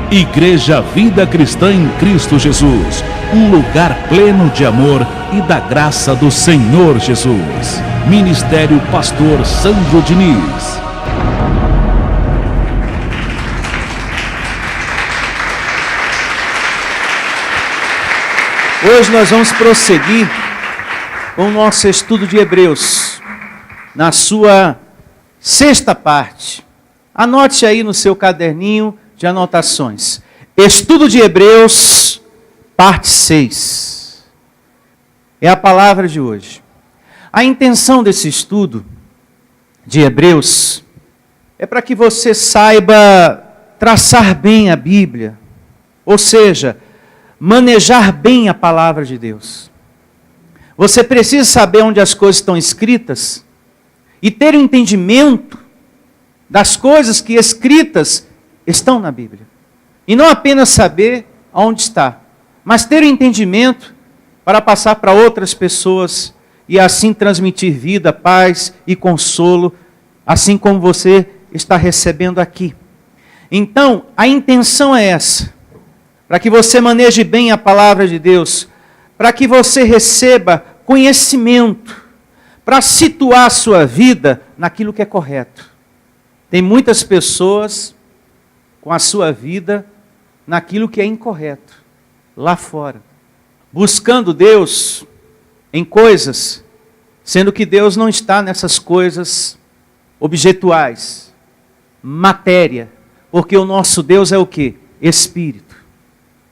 Igreja Vida Cristã em Cristo Jesus, um lugar pleno de amor e da graça do Senhor Jesus. Ministério Pastor Sandro Diniz. Hoje nós vamos prosseguir com o nosso estudo de Hebreus, na sua sexta parte. Anote aí no seu caderninho de anotações. Estudo de Hebreus, parte 6. É a palavra de hoje. A intenção desse estudo de Hebreus é para que você saiba traçar bem a Bíblia, ou seja, manejar bem a palavra de Deus. Você precisa saber onde as coisas estão escritas e ter um entendimento das coisas que escritas estão na Bíblia. E não apenas saber aonde está, mas ter um entendimento para passar para outras pessoas e assim transmitir vida, paz e consolo, assim como você está recebendo aqui. Então, a intenção é essa, para que você maneje bem a palavra de Deus, para que você receba conhecimento, para situar a sua vida naquilo que é correto. Tem muitas pessoas com a sua vida naquilo que é incorreto, lá fora, buscando Deus em coisas, sendo que Deus não está nessas coisas objetuais, matéria, porque o nosso Deus é o quê? Espírito.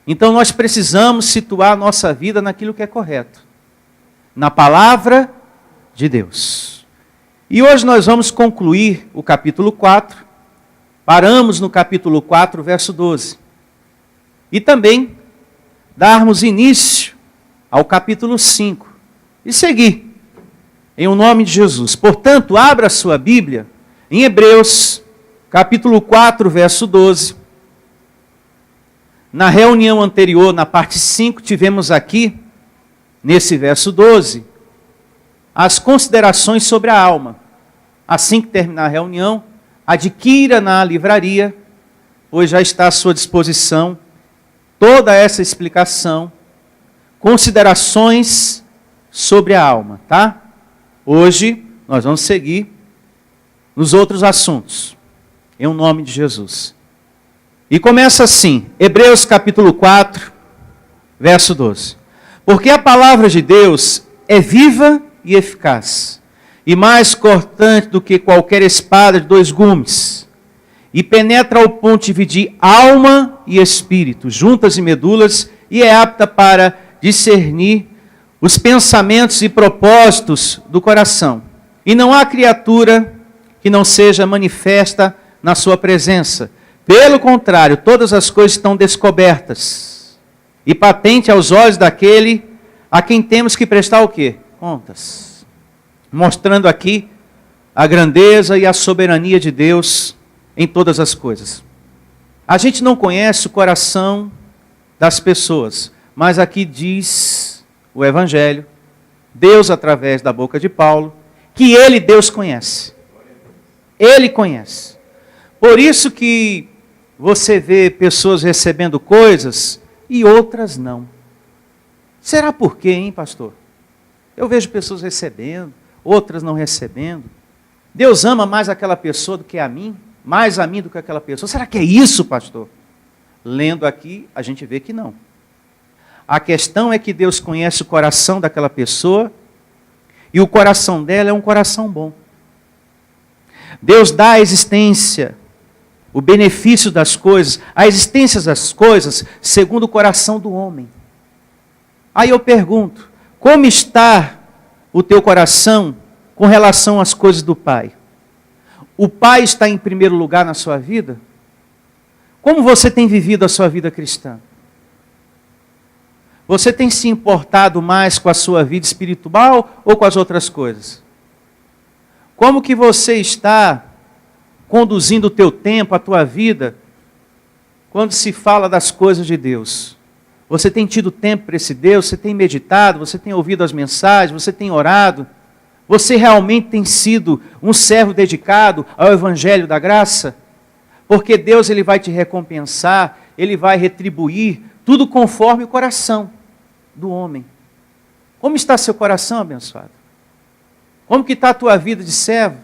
Então nós precisamos situar a nossa vida naquilo que é correto, na palavra de Deus. E hoje nós vamos concluir o capítulo 4, paramos no capítulo 4, verso 12. E também darmos início ao capítulo 5 e seguir em o nome de Jesus. Portanto, abra a sua Bíblia em Hebreus, capítulo 4, verso 12. Na reunião anterior, na parte 5, tivemos aqui, nesse verso 12, as considerações sobre a alma. Assim que terminar a reunião, adquira na livraria, pois já está à sua disposição toda essa explicação, considerações sobre a alma, tá? Hoje nós vamos seguir nos outros assuntos, em nome de Jesus. E começa assim, Hebreus capítulo 4, verso 12. Porque a palavra de Deus é viva e eficaz, e mais cortante do que qualquer espada de 2 gumes, e penetra ao ponto de dividir alma e espírito, juntas e medulas, e é apta para discernir os pensamentos e propósitos do coração. E não há criatura que não seja manifesta na sua presença. Pelo contrário, todas as coisas estão descobertas e patente aos olhos daquele a quem temos que prestar o quê? Contas. Mostrando aqui a grandeza e a soberania de Deus em todas as coisas. A gente não conhece o coração das pessoas, mas aqui diz o Evangelho, Deus através da boca de Paulo, que Ele, Deus, conhece. Ele conhece. Por isso que você vê pessoas recebendo coisas e outras não. Será por quê, hein, pastor? Eu vejo pessoas recebendo, outras não recebendo. Deus ama mais aquela pessoa do que a mim, mais a mim do que aquela pessoa. Será que é isso, pastor? Lendo aqui, a gente vê que não. A questão é que Deus conhece o coração daquela pessoa e o coração dela é um coração bom. Deus dá a existência, o benefício das coisas, a existência das coisas segundo o coração do homem. Aí eu pergunto, como está o teu coração com relação às coisas do Pai? O Pai está em primeiro lugar na sua vida? Como você tem vivido a sua vida cristã? Você tem se importado mais com a sua vida espiritual ou com as outras coisas? Como que você está conduzindo o teu tempo, a tua vida, quando se fala das coisas de Deus? Você tem tido tempo para esse Deus? Você tem meditado? Você tem ouvido as mensagens? Você tem orado? Você realmente tem sido um servo dedicado ao Evangelho da Graça? Porque Deus ele vai te recompensar, Ele vai retribuir, tudo conforme o coração do homem. Como está seu coração, abençoado? Como que está a tua vida de servo?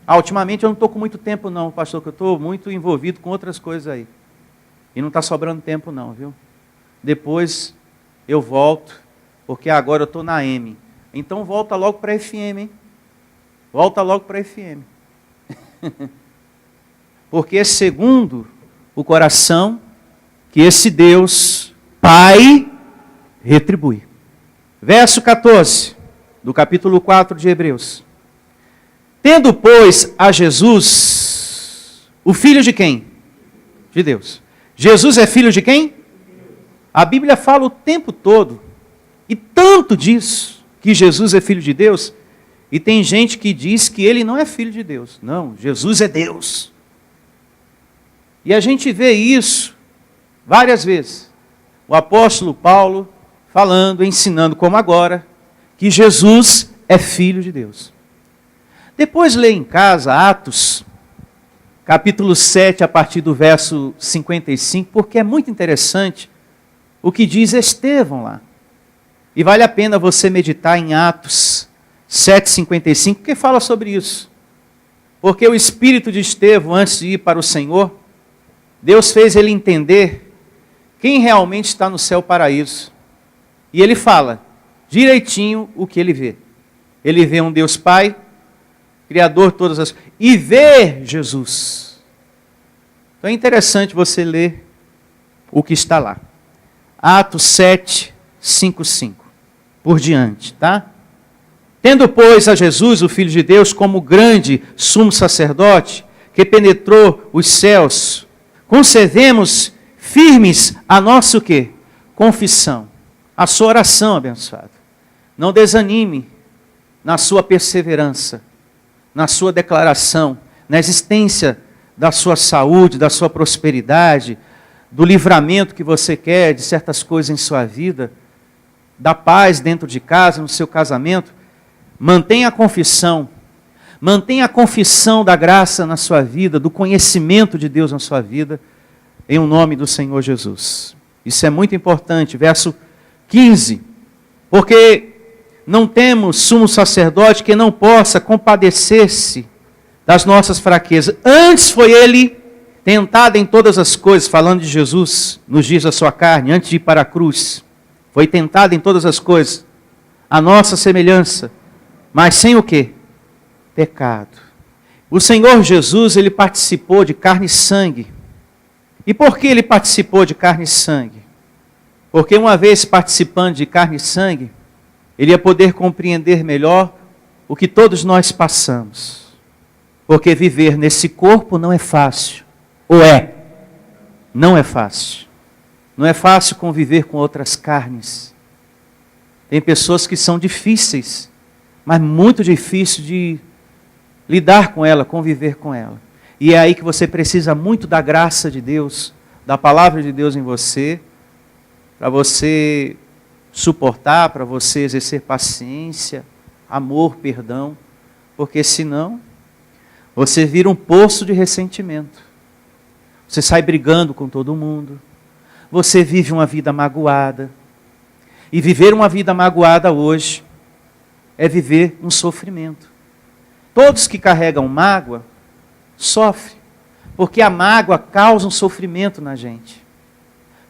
Ultimamente eu não estou com muito tempo não, pastor, que eu estou muito envolvido com outras coisas aí. E não está sobrando tempo não, viu? Depois eu volto, porque agora eu estou na M. Então volta logo para a FM, hein? Volta logo para a FM. Porque é segundo o coração que esse Deus, Pai, retribui. Verso 14, do capítulo 4 de Hebreus. Tendo, pois, a Jesus, o filho de quem? De Deus. Jesus é filho de quem? A Bíblia fala o tempo todo, e tanto disso, que Jesus é filho de Deus, e tem gente que diz que ele não é filho de Deus. Não, Jesus é Deus. E a gente vê isso várias vezes. O apóstolo Paulo falando, ensinando como agora, que Jesus é filho de Deus. Depois lê em casa Atos, capítulo 7, a partir do verso 55, porque é muito interessante o que diz Estevão lá. E vale a pena você meditar em Atos 7,55, porque fala sobre isso. Porque o espírito de Estevão, antes de ir para o Senhor, Deus fez ele entender quem realmente está no céu paraíso. E ele fala direitinho o que ele vê. Ele vê um Deus Pai, Criador de todas as coisas, e vê Jesus. Então é interessante você ler o que está lá. Atos 7, 5, 5. Por diante, tá? Tendo, pois, a Jesus, o Filho de Deus, como grande sumo sacerdote, que penetrou os céus, concedemos firmes a nossa o quê? Confissão. A sua oração, abençoado. Não desanime na sua perseverança, na sua declaração, na existência da sua saúde, da sua prosperidade, do livramento que você quer de certas coisas em sua vida, da paz dentro de casa, no seu casamento. Mantenha a confissão da graça na sua vida, do conhecimento de Deus na sua vida, em o nome do Senhor Jesus. Isso é muito importante. Verso 15. Porque não temos sumo sacerdote que não possa compadecer-se das nossas fraquezas. Antes foi ele tentado em todas as coisas, falando de Jesus, nos dias da sua carne, antes de ir para a cruz. Foi tentado em todas as coisas, a nossa semelhança, mas sem o quê? Pecado. O Senhor Jesus, ele participou de carne e sangue. E por que ele participou de carne e sangue? Porque uma vez participando de carne e sangue, ele ia poder compreender melhor o que todos nós passamos. Porque viver nesse corpo não é fácil. Ou é? Não é fácil. Não é fácil conviver com outras carnes. Tem pessoas que são difíceis, mas muito difícil de lidar com ela, conviver com ela. E é aí que você precisa muito da graça de Deus, da palavra de Deus em você, para você suportar, para você exercer paciência, amor, perdão, porque senão você vira um poço de ressentimento. Você sai brigando com todo mundo, você vive uma vida magoada. E viver uma vida magoada hoje é viver um sofrimento. Todos que carregam mágoa sofrem, porque a mágoa causa um sofrimento na gente.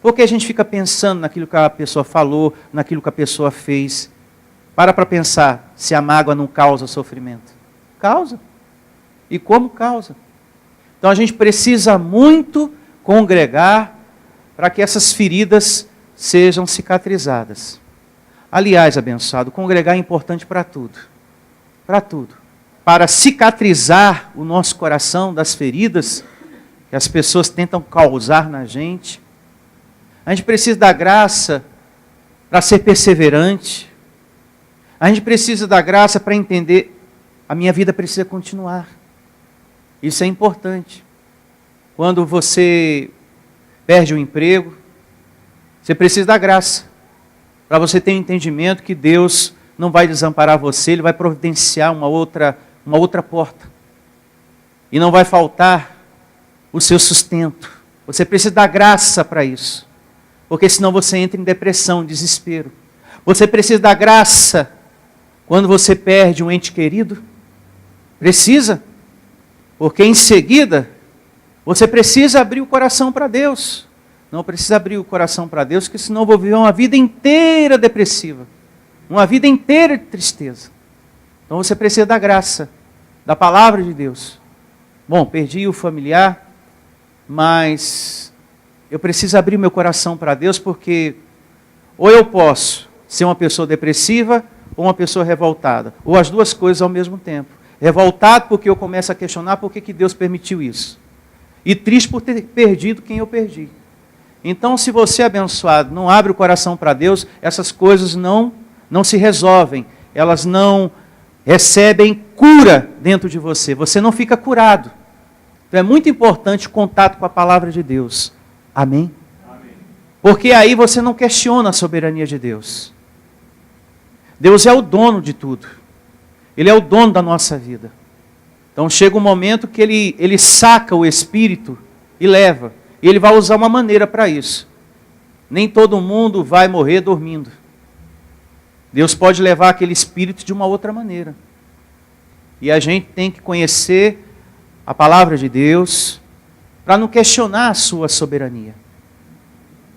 Porque a gente fica pensando naquilo que a pessoa falou, naquilo que a pessoa fez. Para pensar se a mágoa não causa sofrimento. Causa. E como causa? Então a gente precisa muito congregar para que essas feridas sejam cicatrizadas. Aliás, abençoado, congregar é importante para tudo. Para tudo. Para cicatrizar o nosso coração das feridas que as pessoas tentam causar na gente. A gente precisa da graça para ser perseverante. A gente precisa da graça para entender, a minha vida precisa continuar. Isso é importante. Quando você perde o emprego, você precisa da graça, para você ter um entendimento que Deus não vai desamparar você, Ele vai providenciar uma outra porta. E não vai faltar o seu sustento. Você precisa da graça para isso. Porque senão você entra em depressão, desespero. Você precisa da graça quando você perde um ente querido. Precisa. Porque em seguida, você precisa abrir o coração para Deus. Não precisa abrir o coração para Deus, porque senão eu vou viver uma vida inteira depressiva. Uma vida inteira de tristeza. Então você precisa da graça, da palavra de Deus. Bom, perdi o familiar, mas eu preciso abrir meu coração para Deus, porque ou eu posso ser uma pessoa depressiva ou uma pessoa revoltada, ou as duas coisas ao mesmo tempo. Revoltado porque eu começo a questionar por que Deus permitiu isso. E triste por ter perdido quem eu perdi. Então, se você é abençoado, não abre o coração para Deus, essas coisas não se resolvem. Elas não recebem cura dentro de você. Você não fica curado. Então é muito importante o contato com a palavra de Deus. Amém? Amém. Porque aí você não questiona a soberania de Deus. Deus é o dono de tudo. Ele é o dono da nossa vida. Então chega um momento que ele saca o espírito e leva. E ele vai usar uma maneira para isso. Nem todo mundo vai morrer dormindo. Deus pode levar aquele espírito de uma outra maneira. E a gente tem que conhecer a palavra de Deus para não questionar a sua soberania.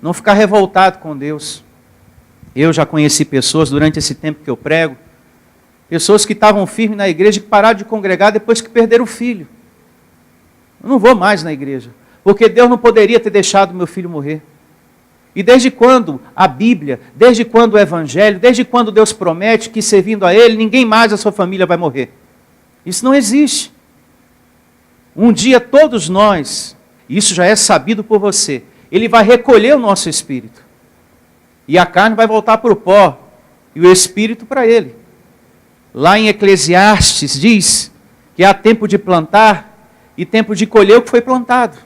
Não ficar revoltado com Deus. Eu já conheci pessoas durante esse tempo que eu prego, pessoas que estavam firmes na igreja e que pararam de congregar depois que perderam o filho. Eu não vou mais na igreja, porque Deus não poderia ter deixado meu filho morrer. E desde quando a Bíblia, desde quando o Evangelho, desde quando Deus promete que servindo a Ele, ninguém mais da sua família vai morrer? Isso não existe. Um dia todos nós, isso já é sabido por você, Ele vai recolher o nosso espírito. E a carne vai voltar para o pó, e o espírito para Ele. Lá em Eclesiastes diz que há tempo de plantar e tempo de colher o que foi plantado.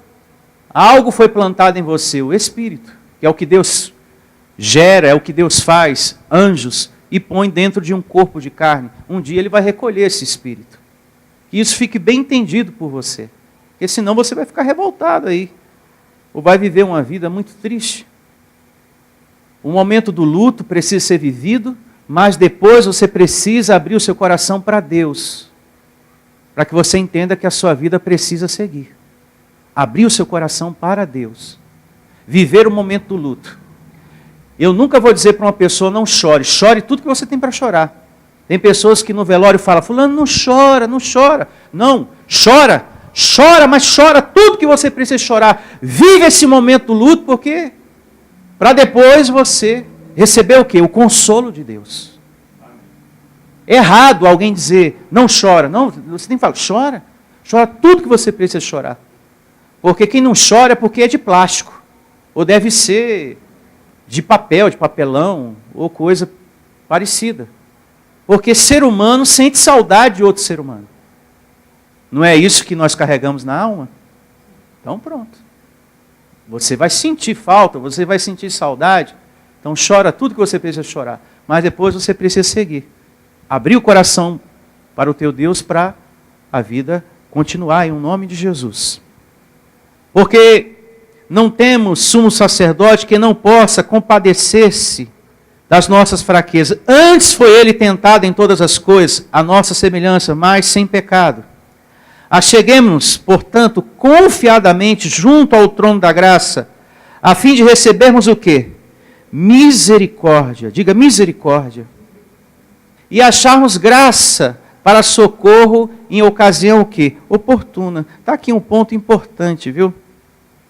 Algo foi plantado em você, o espírito, que é o que Deus gera, é o que Deus faz, anjos, e põe dentro de um corpo de carne. Um dia Ele vai recolher esse espírito. Que isso fique bem entendido por você. Porque senão você vai ficar revoltado aí. Ou vai viver uma vida muito triste. O momento do luto precisa ser vivido, mas depois você precisa abrir o seu coração para Deus. Para que você entenda que a sua vida precisa seguir. Abrir o seu coração para Deus. Viver o momento do luto. Eu nunca vou dizer para uma pessoa, não chore. Chore tudo que você tem para chorar. Tem pessoas que no velório falam, fulano, não chora, não chora. Não, chora, chora, mas chora tudo que você precisa chorar. Vive esse momento do luto, porque para depois você receber o quê? O consolo de Deus. É errado alguém dizer, não chora. Não, você tem que falar, chora. Chora tudo que você precisa chorar. Porque quem não chora é porque é de plástico. Ou deve ser de papel, de papelão, ou coisa parecida. Porque ser humano sente saudade de outro ser humano. Não é isso que nós carregamos na alma? Então pronto. Você vai sentir falta, você vai sentir saudade. Então chora tudo que você precisa chorar. Mas depois você precisa seguir. Abrir o coração para o teu Deus para a vida continuar em nome de Jesus. Porque não temos sumo sacerdote que não possa compadecer-se das nossas fraquezas. Antes foi ele tentado em todas as coisas, a nossa semelhança, mas sem pecado. Acheguemos-nos, portanto, confiadamente junto ao trono da graça, a fim de recebermos o quê? Misericórdia. Diga misericórdia. E acharmos graça para socorro em ocasião o quê? Oportuna. Está aqui um ponto importante, viu?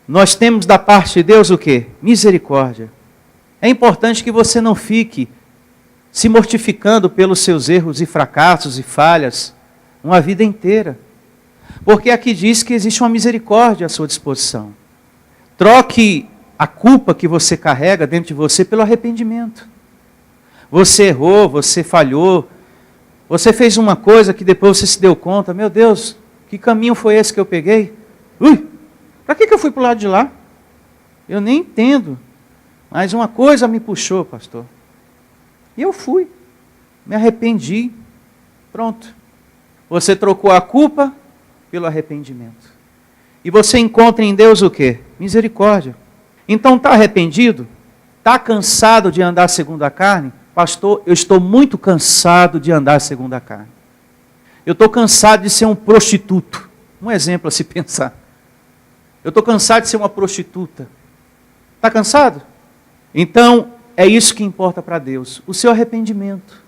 Nós temos da parte de Deus o quê? Misericórdia. É importante que você não fique se mortificando pelos seus erros e fracassos e falhas uma vida inteira. Porque aqui diz que existe uma misericórdia à sua disposição. Troque a culpa que você carrega dentro de você pelo arrependimento. Você errou, você falhou, você fez uma coisa que depois você se deu conta, meu Deus, que caminho foi esse que eu peguei? Para que eu fui para o lado de lá? Eu nem entendo. Mas uma coisa me puxou, pastor. E eu fui. Me arrependi. Pronto. Você trocou a culpa pelo arrependimento. E você encontra em Deus o quê? Misericórdia. Então está arrependido? Está cansado de andar segundo a carne? Pastor, eu estou muito cansado de andar segundo a carne. Eu estou cansado de ser um prostituto. Um exemplo a se pensar. Eu estou cansado de ser uma prostituta. Está cansado? Então, é isso que importa para Deus. O seu arrependimento.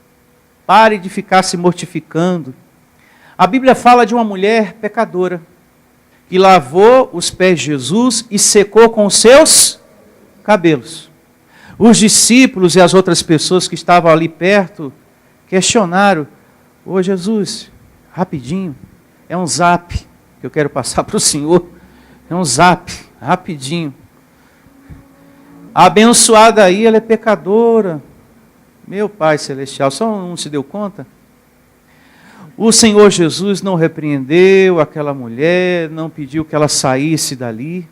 Pare de ficar se mortificando. A Bíblia fala de uma mulher pecadora que lavou os pés de Jesus e secou com os seus cabelos. Os discípulos e as outras pessoas que estavam ali perto questionaram: ô Jesus, rapidinho, é um zap que eu quero passar para o Senhor. É um zap, rapidinho. A abençoada aí, ela é pecadora. Meu Pai Celestial, só não se deu conta? O Senhor Jesus não repreendeu aquela mulher, não pediu que ela saísse dali.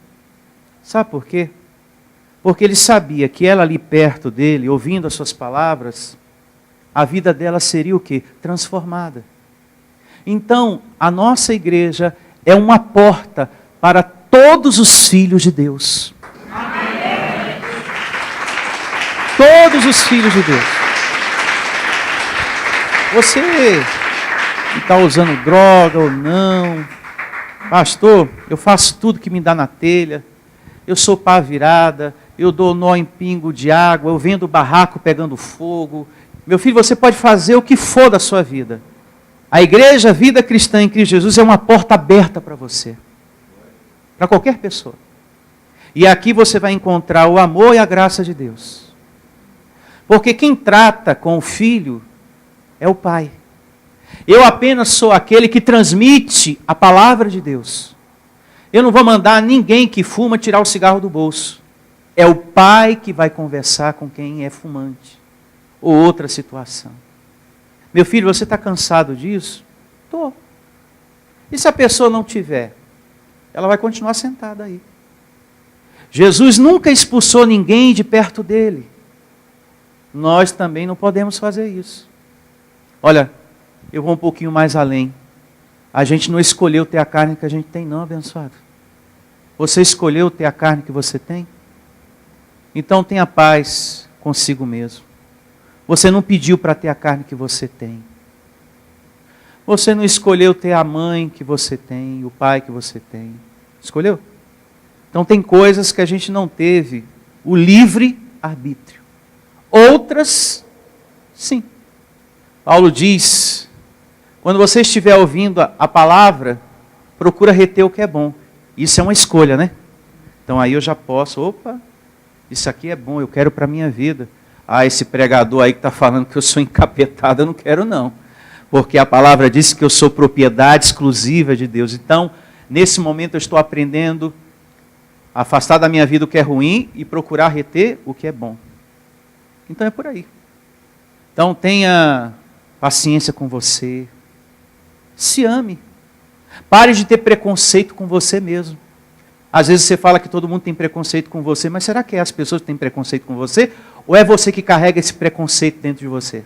Sabe por quê? Porque ele sabia que ela ali perto dele, ouvindo as suas palavras, a vida dela seria o quê? Transformada. Então, a nossa igreja é uma porta para todos os filhos de Deus. Amém. Todos os filhos de Deus. Você está usando droga ou não? Pastor, eu faço tudo que me dá na telha. Eu sou pá virada. Eu dou nó em pingo de água. Eu vendo barraco pegando fogo. Meu filho, você pode fazer o que for da sua vida. A igreja Vida Cristã em Cristo Jesus é uma porta aberta para você. Para qualquer pessoa. E aqui você vai encontrar o amor e a graça de Deus. Porque quem trata com o filho é o Pai. Eu apenas sou aquele que transmite a palavra de Deus. Eu não vou mandar ninguém que fuma tirar o cigarro do bolso. É o Pai que vai conversar com quem é fumante. Ou outra situação. Meu filho, você está cansado disso? Estou. E se a pessoa não tiver? Ela vai continuar sentada aí. Jesus nunca expulsou ninguém de perto dele. Nós também não podemos fazer isso. Olha, eu vou um pouquinho mais além. A gente não escolheu ter a carne que a gente tem, não, abençoado. Você escolheu ter a carne que você tem? Então tenha paz consigo mesmo. Você não pediu para ter a carne que você tem. Você não escolheu ter a mãe que você tem, o pai que você tem. Escolheu? Então tem coisas que a gente não teve o livre arbítrio. Outras, sim. Paulo diz, quando você estiver ouvindo a palavra, procura reter o que é bom. Isso é uma escolha, né? Então aí eu já posso, opa, isso aqui é bom, eu quero para a minha vida. Ah, esse pregador aí que está falando que eu sou encapetado, eu não quero não. Porque a palavra diz que eu sou propriedade exclusiva de Deus. Então, nesse momento eu estou aprendendo a afastar da minha vida o que é ruim e procurar reter o que é bom. Então é por aí. Então tenha paciência com você. Se ame. Pare de ter preconceito com você mesmo. Às vezes você fala que todo mundo tem preconceito com você, mas será que é as pessoas que têm preconceito com você? Ou é você que carrega esse preconceito dentro de você?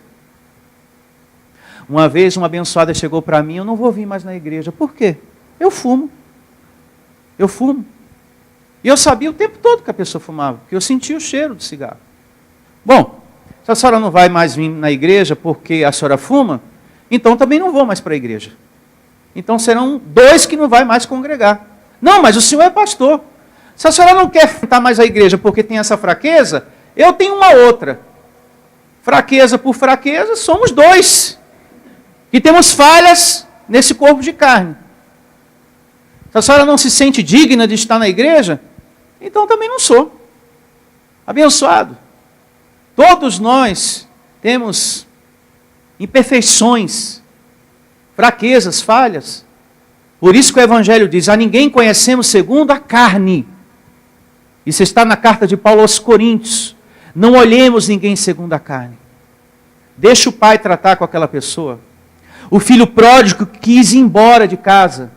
Uma vez uma abençoada chegou para mim, eu não vou vir mais na igreja. Por quê? Eu fumo. Eu fumo. E eu sabia o tempo todo que a pessoa fumava, porque eu sentia o cheiro do cigarro. Bom, se a senhora não vai mais vir na igreja porque a senhora fuma, então também não vou mais para a igreja. Então serão 2 que não vai mais congregar. Não, mas o senhor é pastor. Se a senhora não quer frequentar mais a igreja porque tem essa fraqueza, eu tenho uma outra. Fraqueza por fraqueza, somos 2. Que temos falhas nesse corpo de carne. Se a senhora não se sente digna de estar na igreja, então também não sou. Abençoado. Todos nós temos imperfeições, fraquezas, falhas. Por isso que o Evangelho diz, a ninguém conhecemos segundo a carne. Isso está na carta de Paulo aos Coríntios. Não olhemos ninguém segundo a carne. Deixa o pai tratar com aquela pessoa. O filho pródigo quis ir embora de casa.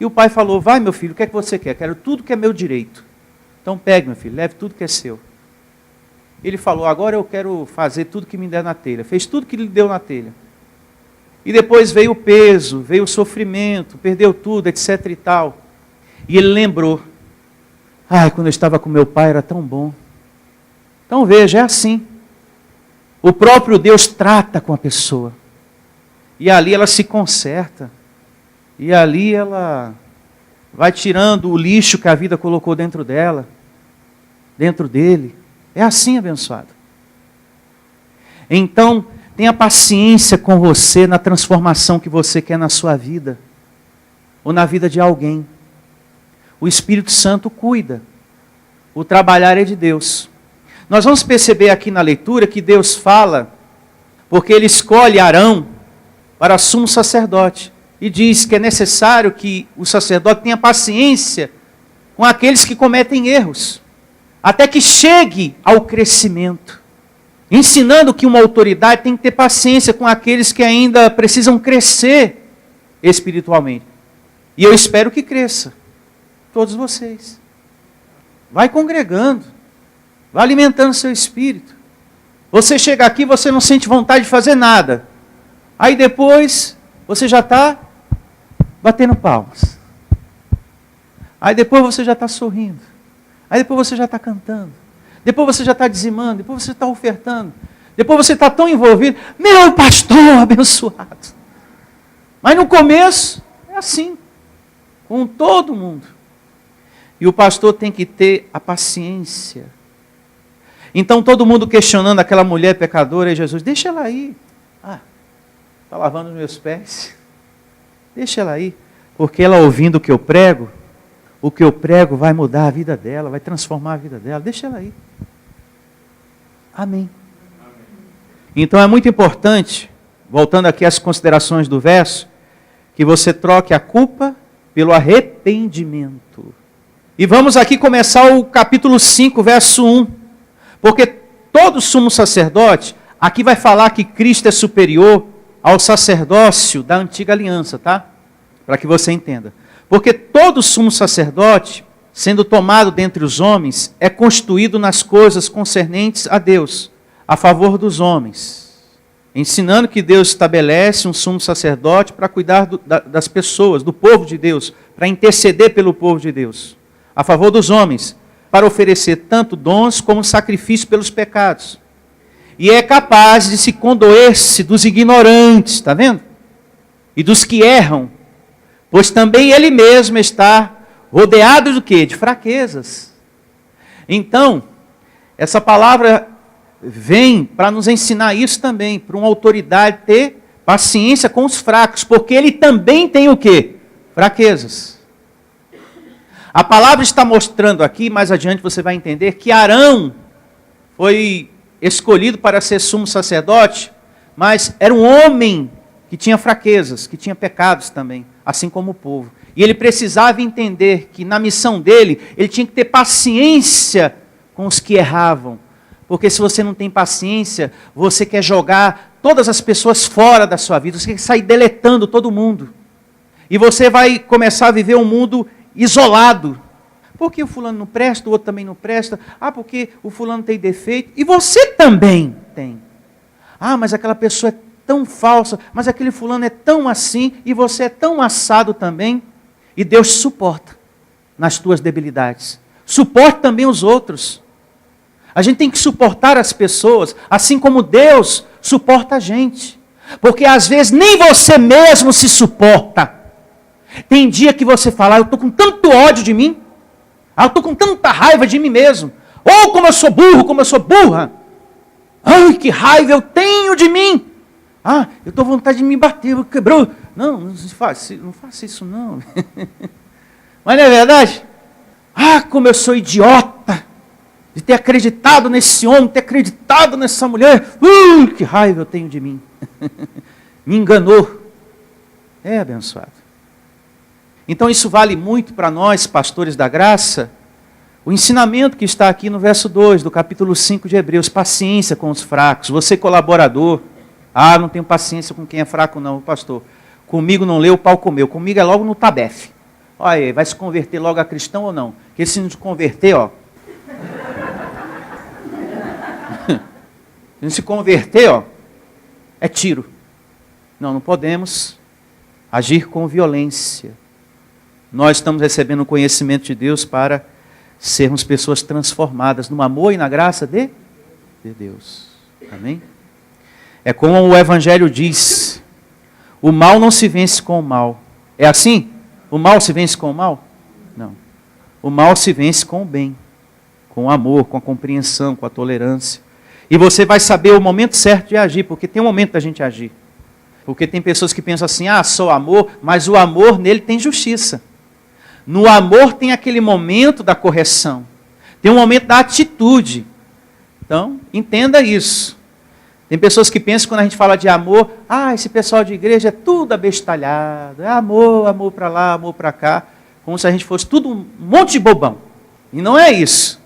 E o pai falou, vai meu filho, o que é que você quer? Quero tudo que é meu direito. Então pegue meu filho, leve tudo que é seu. Ele falou, agora eu quero fazer tudo que me der na telha. Fez tudo que lhe deu na telha. E depois veio o peso, veio o sofrimento, perdeu tudo, etc e tal. E ele lembrou. Quando eu estava com meu pai era tão bom. Então veja, é assim. O próprio Deus trata com a pessoa. E ali ela se conserta. E ali ela vai tirando o lixo que a vida colocou dentro dela. Dentro dele. É assim, abençoado. Então, tenha paciência com você na transformação que você quer na sua vida. Ou na vida de alguém. O Espírito Santo cuida. O trabalhar é de Deus. Nós vamos perceber aqui na leitura que Deus fala, porque Ele escolhe Arão para sumo sacerdote. E diz que é necessário que o sacerdote tenha paciência com aqueles que cometem erros. Até que chegue ao crescimento. Ensinando que uma autoridade tem que ter paciência com aqueles que ainda precisam crescer espiritualmente. E eu espero que cresça. Todos vocês. Vai congregando. Vai alimentando seu espírito. Você chega aqui, você não sente vontade de fazer nada. Aí depois, você já está batendo palmas. Aí depois você já está sorrindo. Aí depois você já está cantando. Depois você já está dizimando. Depois você está ofertando. Depois você está tão envolvido. Meu pastor abençoado. Mas no começo, é assim. Com todo mundo. E o pastor tem que ter a paciência. Então todo mundo questionando aquela mulher pecadora, e Jesus, deixa ela aí. Está lavando os meus pés. Deixa ela aí. Porque ela ouvindo o que eu prego vai mudar a vida dela, vai transformar a vida dela. Deixa ela aí. Amém. Então é muito importante, voltando aqui às considerações do verso, que você troque a culpa pelo arrependimento. E vamos aqui começar o capítulo 5, verso 1. Porque todo sumo sacerdote, aqui vai falar que Cristo é superior ao sacerdócio da antiga aliança, tá? Para que você entenda. Porque todo sumo sacerdote, sendo tomado dentre os homens, é constituído nas coisas concernentes a Deus, a favor dos homens. Ensinando que Deus estabelece um sumo sacerdote para cuidar das pessoas, do povo de Deus, para interceder pelo povo de Deus. A favor dos homens, para oferecer tanto dons como sacrifício pelos pecados. E é capaz de se condoer-se dos ignorantes, está vendo? E dos que erram, pois também ele mesmo está rodeado do quê? De fraquezas. Então, essa palavra vem para nos ensinar isso também, para uma autoridade ter paciência com os fracos, porque ele também tem o quê? Fraquezas. A palavra está mostrando aqui, mais adiante você vai entender, que Arão foi escolhido para ser sumo sacerdote, mas era um homem que tinha fraquezas, que tinha pecados também, assim como o povo. E ele precisava entender que na missão dele, ele tinha que ter paciência com os que erravam. Porque se você não tem paciência, você quer jogar todas as pessoas fora da sua vida, você quer sair deletando todo mundo. E você vai começar a viver um mundo isolado. Porque o fulano não presta, o outro também não presta. Porque o fulano tem defeito. E você também tem. Mas aquela pessoa é tão falsa, mas aquele fulano é tão assim, e você é tão assado também. E Deus suporta nas tuas debilidades. Suporta também os outros. A gente tem que suportar as pessoas, assim como Deus suporta a gente. Porque às vezes nem você mesmo se suporta. Tem dia que você fala, eu estou com tanto ódio de mim, eu estou com tanta raiva de mim mesmo, ou como eu sou burro, como eu sou burra, ai que raiva eu tenho de mim, eu estou com vontade de me bater, quebrou, não faça isso não, mas não é verdade? Como eu sou idiota, de ter acreditado nesse homem, ter acreditado nessa mulher, que raiva eu tenho de mim, me enganou, abençoado. Então isso vale muito para nós, pastores da graça, o ensinamento que está aqui no verso 2 do capítulo 5 de Hebreus, paciência com os fracos, você colaborador, não tenho paciência com quem é fraco não, pastor, comigo não leu, o pau comeu, comigo é logo no tabefe, olha aí, vai se converter logo a cristão ou não? Porque se não se converter, se converter, é tiro, não podemos agir com violência. nós estamos recebendo o conhecimento de Deus para sermos pessoas transformadas no amor e na graça de Deus. Amém? É como o Evangelho diz, o mal não se vence com o mal. É assim? O mal se vence com o mal? Não. O mal se vence com o bem, com o amor, com a compreensão, com a tolerância. E você vai saber o momento certo de agir, porque tem um momento da gente agir. Porque tem pessoas que pensam assim, só amor, mas o amor nele tem justiça. No amor tem aquele momento da correção. Tem um momento da atitude. Então, entenda isso. Tem pessoas que pensam que quando a gente fala de amor, esse pessoal de igreja é tudo abestalhado. É amor, amor para lá, amor para cá. Como se a gente fosse tudo um monte de bobão. E não é isso.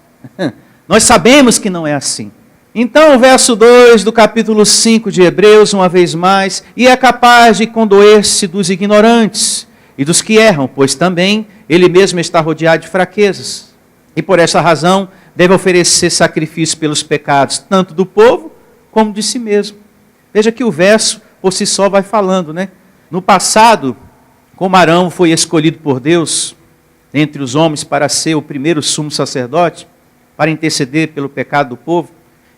Nós sabemos que não é assim. Então, o verso 2 do capítulo 5 de Hebreus, uma vez mais, e é capaz de condoer-se dos ignorantes e dos que erram, pois também ele mesmo está rodeado de fraquezas. E por essa razão, deve oferecer sacrifício pelos pecados, tanto do povo, como de si mesmo. Veja que o verso, por si só, vai falando, né? No passado, como Arão foi escolhido por Deus, entre os homens, para ser o primeiro sumo sacerdote, para interceder pelo pecado do povo,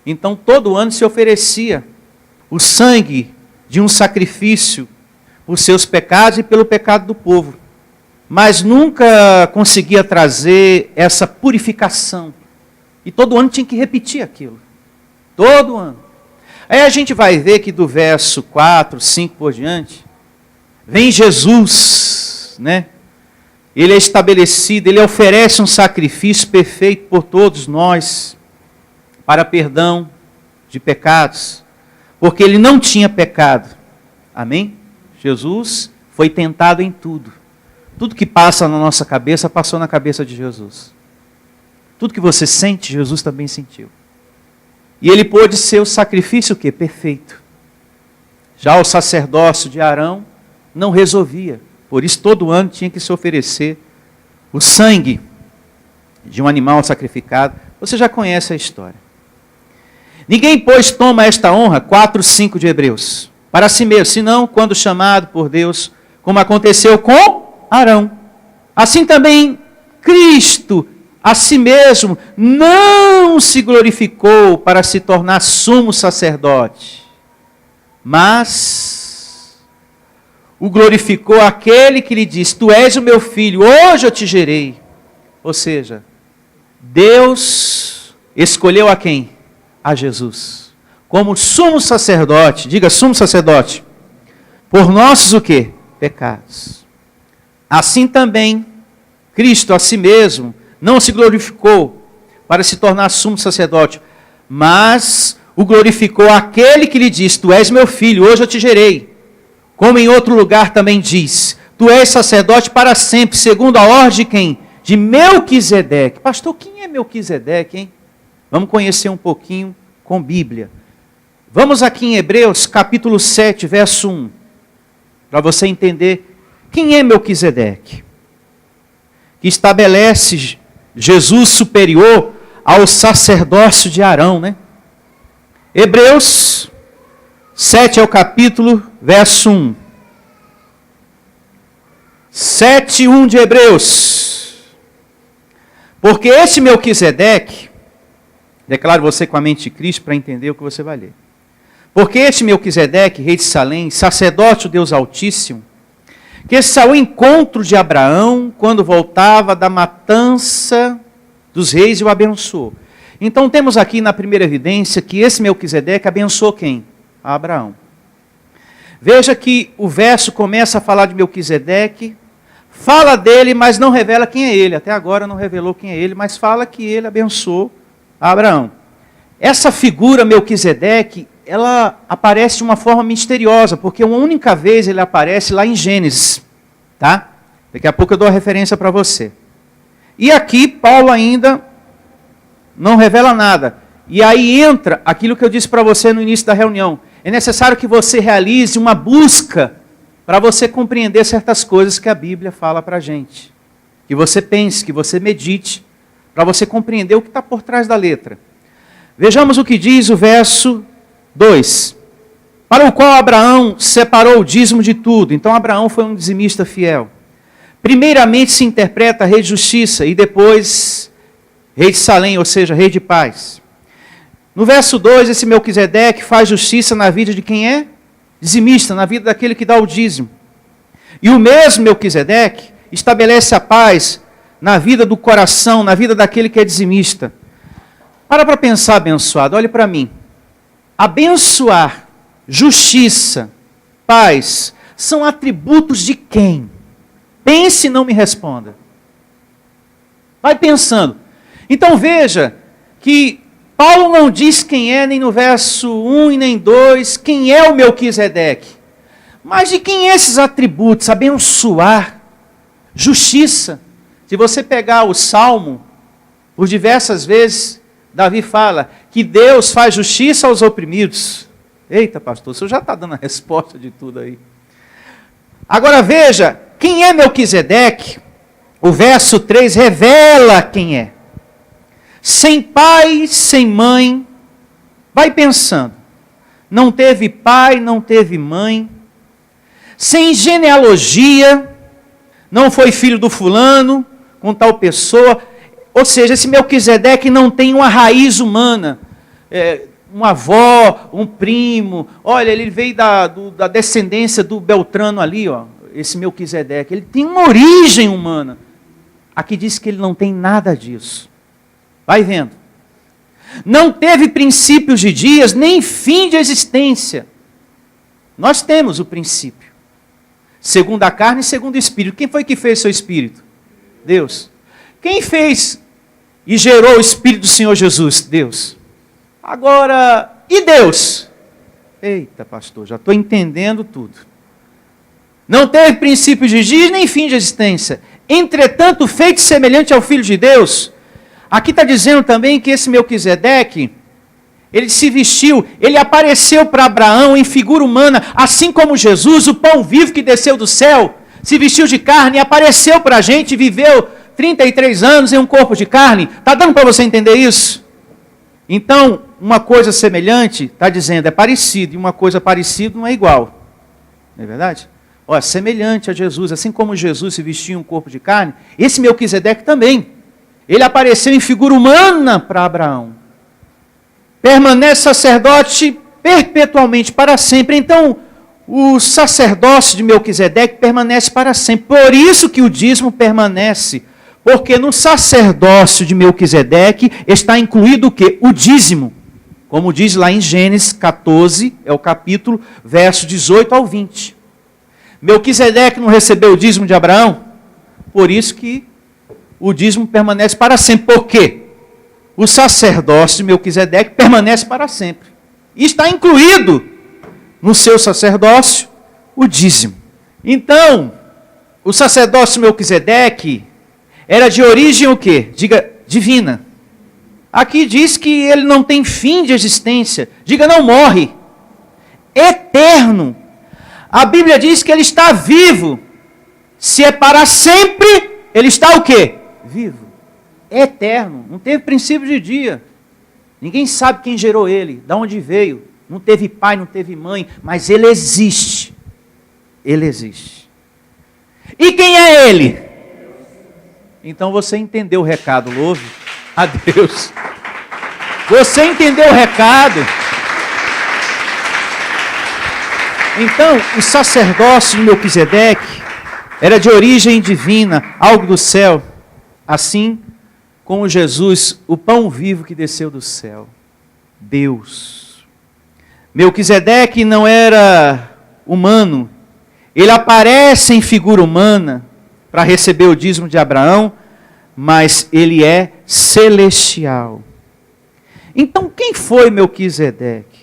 então todo ano se oferecia o sangue de um sacrifício por seus pecados e pelo pecado do povo. Mas nunca conseguia trazer essa purificação. E todo ano tinha que repetir aquilo. Todo ano. Aí a gente vai ver que do verso 4, 5 por diante, vem Jesus, né? Ele é estabelecido, ele oferece um sacrifício perfeito por todos nós, para perdão de pecados, porque ele não tinha pecado. Amém? Jesus foi tentado em tudo. Tudo que passa na nossa cabeça, passou na cabeça de Jesus. Tudo que você sente, Jesus também sentiu. E ele pôde ser o sacrifício o quê? Perfeito. Já o sacerdócio de Arão não resolvia. Por isso todo ano tinha que se oferecer o sangue de um animal sacrificado. Você já conhece a história. Ninguém, pois, toma esta honra, 4:5 de Hebreus, para si mesmo, senão quando chamado por Deus, como aconteceu com Arão. Assim também Cristo, a si mesmo, não se glorificou para se tornar sumo sacerdote, mas o glorificou aquele que lhe disse, tu és o meu filho, hoje eu te gerei. Ou seja, Deus escolheu a quem? A Jesus. Como sumo sacerdote, diga sumo sacerdote, por nossos o quê? Pecados. Assim também, Cristo a si mesmo não se glorificou para se tornar sumo sacerdote, mas o glorificou aquele que lhe diz, tu és meu filho, hoje eu te gerei. Como em outro lugar também diz, tu és sacerdote para sempre, segundo a ordem de quem? De Melquisedeque. Pastor, quem é Melquisedeque, hein? Vamos conhecer um pouquinho com Bíblia. Vamos aqui em Hebreus, capítulo 7, verso 1, para você entender quem é Melquisedeque, que estabelece Jesus superior ao sacerdócio de Arão, né? Hebreus 7 é o capítulo, verso 1. 7:1 de Hebreus. Porque este Melquisedeque, declaro você com a mente de Cristo para entender o que você vai ler. Porque este Melquisedeque, rei de Salém, sacerdote do Deus Altíssimo, que saiu ao encontro de Abraão quando voltava da matança dos reis e o abençoou. Então temos aqui na primeira evidência que esse Melquisedeque abençoou quem? A Abraão. Veja que o verso começa a falar de Melquisedeque, fala dele, mas não revela quem é ele. Até agora não revelou quem é ele, mas fala que ele abençoou a Abraão. Essa figura Melquisedeque, ela aparece de uma forma misteriosa, porque uma única vez ele aparece lá em Gênesis, tá? Daqui a pouco eu dou a referência para você. E aqui Paulo ainda não revela nada. E aí entra aquilo que eu disse para você no início da reunião. É necessário que você realize uma busca para você compreender certas coisas que a Bíblia fala para a gente. Que você pense, que você medite, para você compreender o que está por trás da letra. Vejamos o que diz o verso 2. Para o qual Abraão separou o dízimo de tudo. Então Abraão foi um dizimista fiel. primeiramente se interpreta rei de justiça e depois rei de Salém, ou seja, rei de paz. No verso 2, esse Melquisedeque faz justiça na vida de quem é dizimista, na vida daquele que dá o dízimo. E o mesmo Melquisedeque estabelece a paz na vida do coração, na vida daquele que é dizimista. Para pensar, abençoado, olhe para mim. Abençoar, justiça, paz, são atributos de quem? Pense e não me responda. Vai pensando. Então veja que Paulo não diz quem é, nem no verso 1 e nem 2, quem é o Melquisedeque. Mas de quem é esses atributos? Abençoar, justiça. Se você pegar o Salmo, por diversas vezes, Davi fala que Deus faz justiça aos oprimidos. Eita, pastor, o senhor já está dando a resposta de tudo aí. Agora veja, quem é Melquisedeque? O verso 3 revela quem é. Sem pai, sem mãe, vai pensando. Não teve pai, não teve mãe. Sem genealogia, não foi filho do fulano, com tal pessoa. Ou seja, esse Melquisedeque não tem uma raiz humana. Uma avó, um primo. Olha, ele veio da descendência do Beltrano ali, ó, esse Melquisedeque. Ele tem uma origem humana. Aqui diz que ele não tem nada disso. Vai vendo. Não teve princípios de dias, nem fim de existência. Nós temos o princípio. Segundo a carne e segundo o espírito. Quem foi que fez seu espírito? Deus. Quem fez e gerou o espírito do Senhor Jesus? Deus. Agora, e Deus? Eita, pastor, já estou entendendo tudo. Não teve princípio de dias, nem fim de existência. Entretanto, feito semelhante ao Filho de Deus. Aqui está dizendo também que esse Melquisedeque, ele se vestiu, ele apareceu para Abraão em figura humana, assim como Jesus, o pão vivo que desceu do céu, se vestiu de carne e apareceu para a gente, viveu 33 anos em um corpo de carne. Está dando para você entender isso? Então, uma coisa semelhante, está dizendo, é parecido, e uma coisa parecida não é igual. Não é verdade? Olha, semelhante a Jesus, assim como Jesus se vestia em um corpo de carne, esse Melquisedeque também. Ele apareceu em figura humana para Abraão. Permanece sacerdote perpetualmente, para sempre. Então, o sacerdócio de Melquisedeque permanece para sempre. Por isso que o dízimo permanece. Porque no sacerdócio de Melquisedeque está incluído o quê? O dízimo. Como diz lá em Gênesis 14, é o capítulo, verso 18 ao 20. Melquisedeque não recebeu o dízimo de Abraão? Por isso que o dízimo permanece para sempre. Por quê? O sacerdócio de Melquisedeque permanece para sempre. E está incluído no seu sacerdócio o dízimo. Então, o sacerdócio de Melquisedeque era de origem o quê? Diga, divina. Aqui diz que ele não tem fim de existência. Diga, não morre. Eterno. A Bíblia diz que ele está vivo. Se é para sempre, ele está o quê? Vivo. Eterno. Não teve princípio de dia. Ninguém sabe quem gerou ele, de onde veio. Não teve pai, não teve mãe, mas ele existe. Ele existe. E quem é ele? Então você entendeu o recado, louve a Deus. Você entendeu o recado? Então, o sacerdócio de Melquisedeque era de origem divina, algo do céu, assim como Jesus, o pão vivo que desceu do céu, Deus. Melquisedeque não era humano, ele aparece em figura humana para receber o dízimo de Abraão, mas ele é celestial. Então, quem foi Melquisedeque?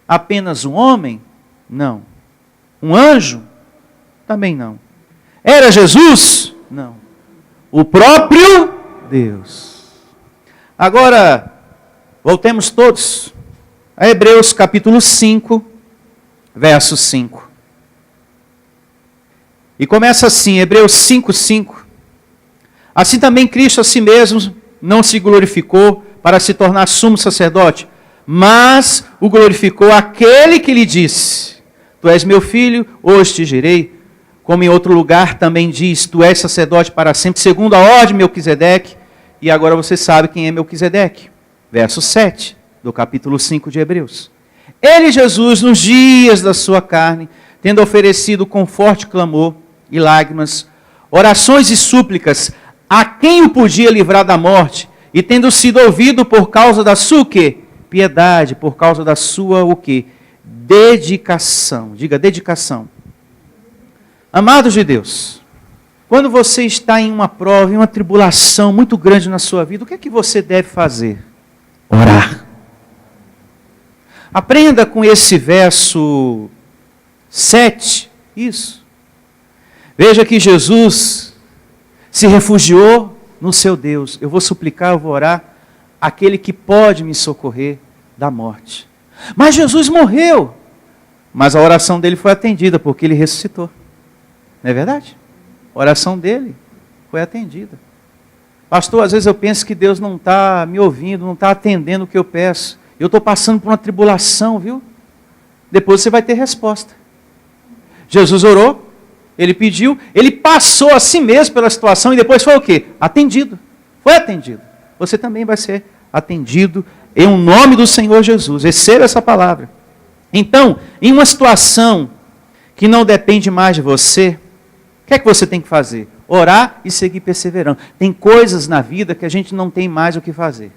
Apenas um homem? Não. Um anjo? Também não. Era Jesus? Não. O próprio Deus. Agora, voltemos todos a Hebreus capítulo 5, verso 5. E começa assim, Hebreus 5:5. Assim também Cristo a si mesmo não se glorificou para se tornar sumo sacerdote, mas o glorificou aquele que lhe disse: Tu és meu filho, hoje te gerei. Como em outro lugar também diz, tu és sacerdote para sempre, segundo a ordem de Melquisedeque. E agora você sabe quem é Melquisedeque. Verso 7 do capítulo 5 de Hebreus. Ele, Jesus, nos dias da sua carne, tendo oferecido com forte clamor e lágrimas, orações e súplicas, a quem o podia livrar da morte, e tendo sido ouvido por causa da sua o quê? Piedade, por causa da sua o quê? Dedicação. Diga, dedicação. Amados de Deus, quando você está em uma prova, em uma tribulação muito grande na sua vida, o que é que você deve fazer? Orar. Aprenda com esse verso 7, isso. Veja que Jesus se refugiou no seu Deus. Eu vou suplicar, eu vou orar, aquele que pode me socorrer da morte. Mas Jesus morreu, mas a oração dele foi atendida, porque ele ressuscitou. Não é verdade? A oração dele foi atendida. Pastor, às vezes eu penso que Deus não está me ouvindo, não está atendendo o que eu peço. Eu estou passando por uma tribulação, viu? Depois você vai ter resposta. Jesus orou, ele pediu, ele passou a si mesmo pela situação e depois foi o quê? Atendido. Foi atendido. Você também vai ser atendido em nome do Senhor Jesus. Receba essa palavra. Então, em uma situação que não depende mais de você, o que é que você tem que fazer? Orar e seguir perseverando. Tem coisas na vida que a gente não tem mais o que fazer.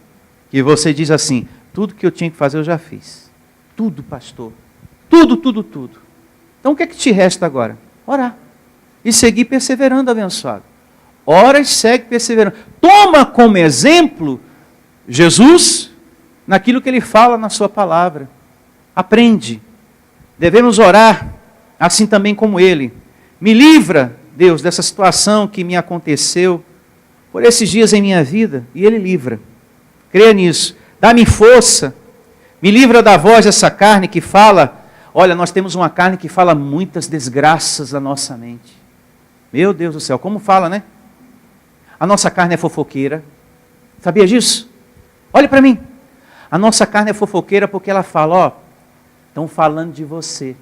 Que você diz assim, tudo que eu tinha que fazer eu já fiz. Tudo, pastor. Tudo. Então o que é que te resta agora? Orar. E seguir perseverando, abençoado. Ora e segue perseverando. Toma como exemplo Jesus naquilo que ele fala na sua palavra. Aprende. Devemos orar assim também como ele. Me livra, Deus, dessa situação que me aconteceu por esses dias em minha vida, e ele livra. Creia nisso. Dá-me força. Me livra da voz dessa carne que fala. Olha, nós temos uma carne que fala muitas desgraças da nossa mente. Meu Deus do céu, como fala, né? A nossa carne é fofoqueira. Sabia disso? Olhe para mim. A nossa carne é fofoqueira porque ela fala, ó, estão falando de você.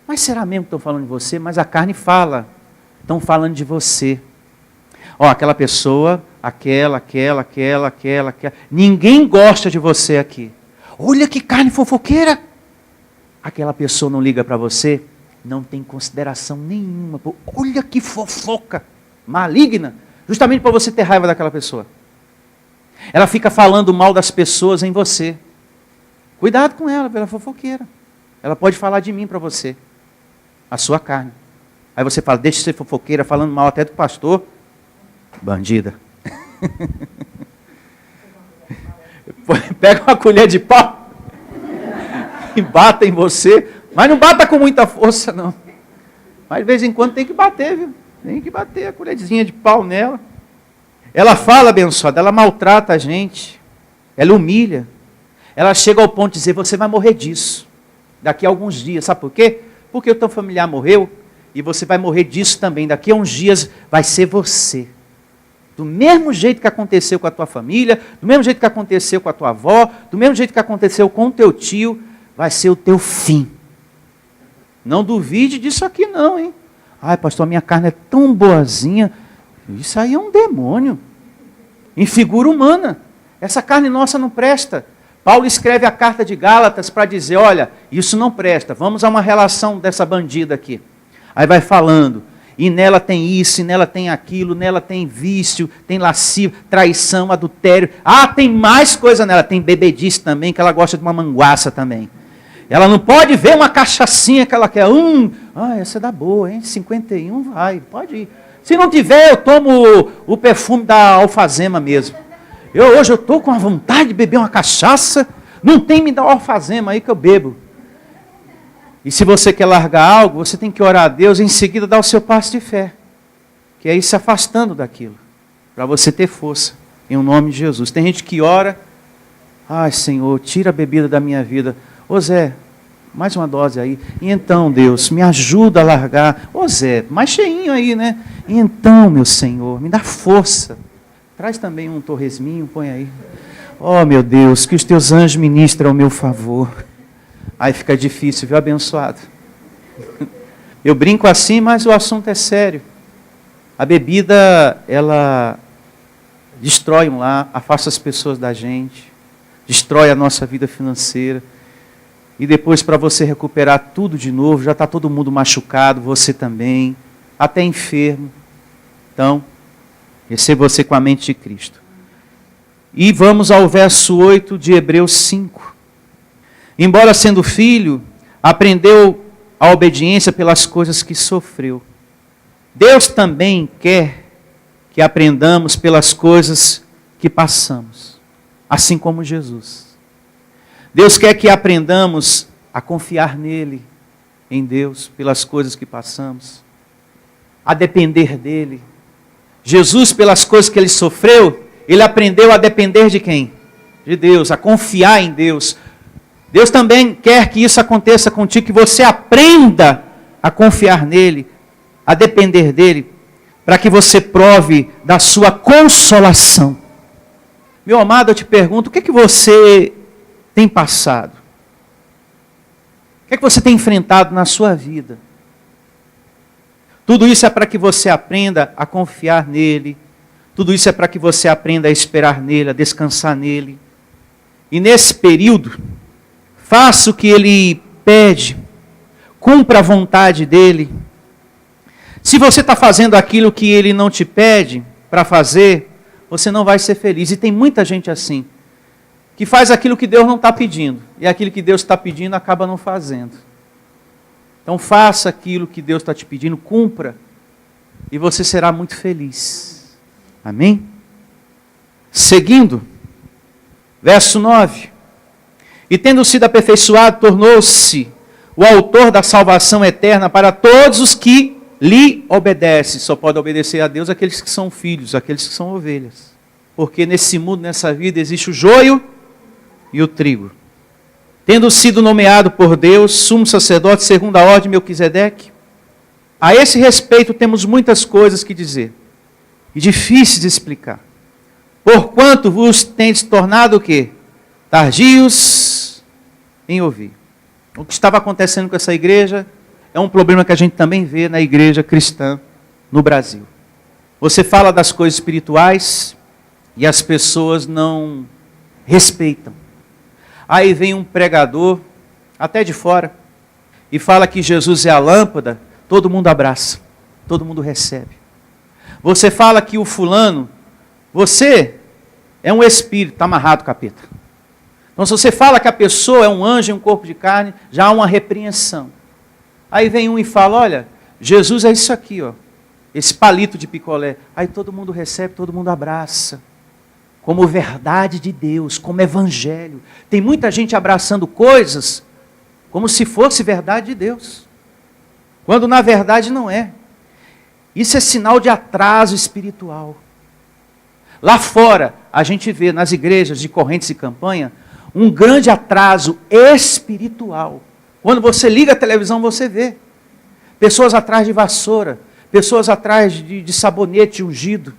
Mas será mesmo que estão falando de você? Mas a carne fala. Estão falando de você. Ó, aquela pessoa, aquela. Ninguém gosta de você aqui. Olha que carne fofoqueira. Aquela pessoa não liga para você, não tem consideração nenhuma. Olha que fofoca maligna. Justamente para você ter raiva daquela pessoa. Ela fica falando mal das pessoas em você. Cuidado com ela, ela é fofoqueira. Ela pode falar de mim para você. A sua carne. Aí você fala, deixa de ser fofoqueira, falando mal até do pastor. Bandida. Pega uma colher de pau e bata em você. Mas não bata com muita força, não. Mas de vez em quando tem que bater, viu? Tem que bater a colherzinha de pau nela. Ela fala, abençoada, ela maltrata a gente. Ela humilha. Ela chega ao ponto de dizer, você vai morrer disso. Daqui a alguns dias. Sabe por quê? Porque o teu familiar morreu e você vai morrer disso também. Daqui a uns dias vai ser você. Do mesmo jeito que aconteceu com a tua família, do mesmo jeito que aconteceu com a tua avó, do mesmo jeito que aconteceu com o teu tio, vai ser o teu fim. Não duvide disso aqui não, hein? Ai, pastor, a minha carne é tão boazinha. Isso aí é um demônio. Em figura humana. Essa carne nossa não presta. Paulo escreve a carta de Gálatas para dizer, olha, isso não presta. Vamos a uma relação dessa bandida aqui. Aí vai falando. E nela tem isso, e nela tem aquilo, nela tem vício, tem lascívia, traição, adultério. Ah, tem mais coisa nela. Tem bebedice também, que ela gosta de uma manguaça também. Ela não pode ver uma cachaçinha que ela quer. Essa dá boa, hein? 51, vai, pode ir. Se não tiver, eu tomo o perfume da alfazema mesmo. Hoje eu estou com a vontade de beber uma cachaça. Não tem, me dá alfazema aí que eu bebo. E se você quer largar algo, você tem que orar a Deus e em seguida dar o seu passo de fé. Que é ir se afastando daquilo. Para você ter força. Em nome de Jesus. Tem gente que ora. Ai, Senhor, tira a bebida da minha vida. Ô Zé, mais uma dose aí. E então, Deus, me ajuda a largar. Ô Zé, mais cheinho aí, né? E então, meu Senhor, me dá força. Traz também um torresminho, põe aí. Oh, meu Deus, que os teus anjos ministram ao meu favor. Aí fica difícil, viu, abençoado? Eu brinco assim, mas o assunto é sério. A bebida, ela destrói um lar, afasta as pessoas da gente, destrói a nossa vida financeira. E depois, para você recuperar tudo de novo, já está todo mundo machucado, você também, até enfermo. Então, receba você com a mente de Cristo. E vamos ao verso 8 de Hebreus 5. Embora sendo filho, aprendeu a obediência pelas coisas que sofreu. Deus também quer que aprendamos pelas coisas que passamos, assim como Jesus. Deus quer que aprendamos a confiar nele, em Deus, pelas coisas que passamos, a depender dele. Jesus, pelas coisas que ele sofreu, ele aprendeu a depender de quem? De Deus, a confiar em Deus. Deus também quer que isso aconteça contigo, que você aprenda a confiar nele, a depender dele, para que você prove da sua consolação. Meu amado, eu te pergunto, o que é que você tem passado? O que é que você tem enfrentado na sua vida? Tudo isso é para que você aprenda a confiar nele. Tudo isso é para que você aprenda a esperar nele, a descansar nele. E nesse período, faça o que ele pede. Cumpra a vontade dele. Se você está fazendo aquilo que ele não te pede para fazer, você não vai ser feliz. E tem muita gente assim, que faz aquilo que Deus não está pedindo. E aquilo que Deus está pedindo acaba não fazendo. Então faça aquilo que Deus está te pedindo, cumpra. E você será muito feliz. Amém? Seguindo, verso 9. E tendo sido aperfeiçoado, tornou-se o autor da salvação eterna para todos os que lhe obedecem. Só pode obedecer a Deus aqueles que são filhos, aqueles que são ovelhas. Porque nesse mundo, nessa vida, existe o joio e o trigo. Tendo sido nomeado por Deus, sumo sacerdote segundo a ordem de Melquisedeque. A esse respeito temos muitas coisas que dizer. E difíceis de explicar. Porquanto vos tendes tornado o quê? Tardios em ouvir. O que estava acontecendo com essa igreja é um problema que a gente também vê na igreja cristã no Brasil. Você fala das coisas espirituais e as pessoas não respeitam. Aí vem um pregador, até de fora, e fala que Jesus é a lâmpada, todo mundo abraça, todo mundo recebe. Você fala que o fulano, você é um espírito, está amarrado, capeta. Então se você fala que a pessoa é um anjo em um corpo de carne, já há uma repreensão. Aí vem um e fala, olha, Jesus é isso aqui, ó, esse palito de picolé. Aí todo mundo recebe, todo mundo abraça. Como verdade de Deus, como evangelho. Tem muita gente abraçando coisas como se fosse verdade de Deus. Quando na verdade não é. Isso é sinal de atraso espiritual. Lá fora, a gente vê nas igrejas de Correntes e Campanha, um grande atraso espiritual. Quando você liga a televisão, você vê. Pessoas atrás de vassoura, pessoas atrás de sabonete ungido.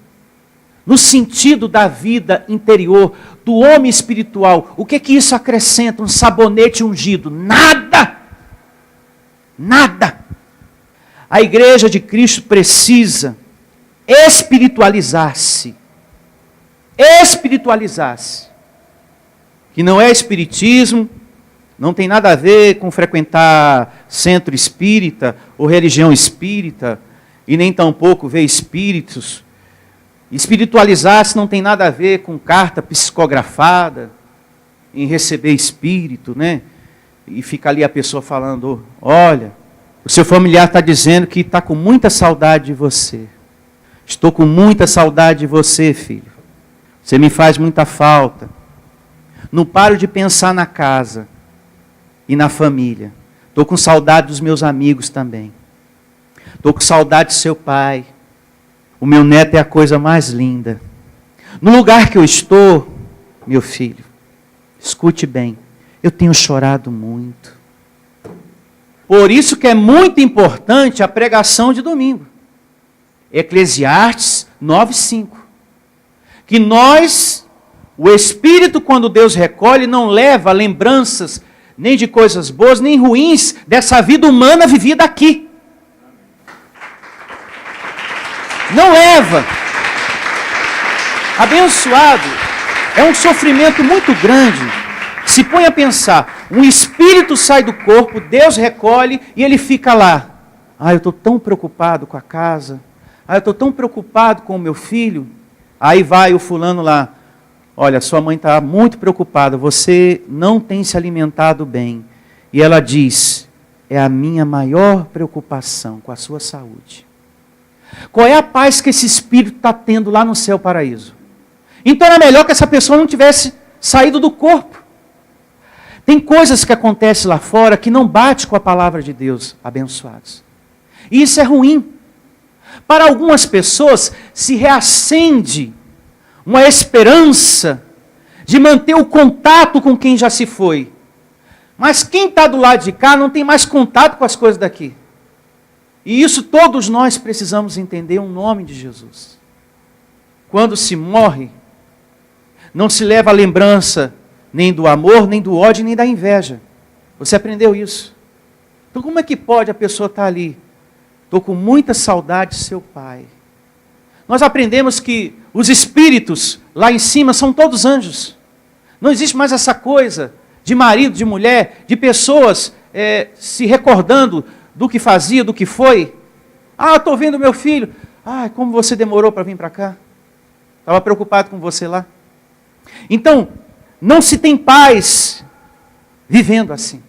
No sentido da vida interior, do homem espiritual, o que que isso acrescenta? Um sabonete ungido? Nada! Nada! A igreja de Cristo precisa espiritualizar-se. Espiritualizar-se. Que não é espiritismo, não tem nada a ver com frequentar centro espírita ou religião espírita, e nem tampouco ver espíritos. Espiritualizar-se não tem nada a ver com carta psicografada, em receber espírito, né? E fica ali a pessoa falando, olha, o seu familiar está dizendo que está com muita saudade de você. Estou com muita saudade de você, filho. Você me faz muita falta. Não paro de pensar na casa e na família. Estou com saudade dos meus amigos também. Estou com saudade do seu pai. O meu neto é a coisa mais linda. No lugar que eu estou, meu filho, escute bem, eu tenho chorado muito. Por isso que é muito importante a pregação de domingo. Eclesiastes 9:5. Que nós, o Espírito, quando Deus recolhe, não leva lembranças nem de coisas boas, nem ruins dessa vida humana vivida aqui. Não leva. Abençoado é um sofrimento muito grande. Se põe a pensar, um espírito sai do corpo, Deus recolhe e ele fica lá. Eu estou tão preocupado com a casa. Eu estou tão preocupado com o meu filho. Aí vai o fulano lá. Olha, sua mãe está muito preocupada, você não tem se alimentado bem. E ela diz, é a minha maior preocupação com a sua saúde. Qual é a paz que esse espírito está tendo lá no céu paraíso? Então era melhor que essa pessoa não tivesse saído do corpo. Tem coisas que acontecem lá fora que não bate com a palavra de Deus, abençoados. E isso é ruim. Para algumas pessoas se reacende uma esperança de manter o contato com quem já se foi. Mas quem está do lado de cá não tem mais contato com as coisas daqui. E isso todos nós precisamos entender em nome de Jesus. Quando se morre, não se leva a lembrança nem do amor, nem do ódio, nem da inveja. Você aprendeu isso. Então como é que pode a pessoa estar ali? Estou com muita saudade de seu pai. Nós aprendemos que os espíritos lá em cima são todos anjos. Não existe mais essa coisa de marido, de mulher, de pessoas se recordando do que fazia, do que foi. Estou vendo meu filho. Como você demorou para vir para cá? Estava preocupado com você lá. Então, não se tem paz vivendo assim.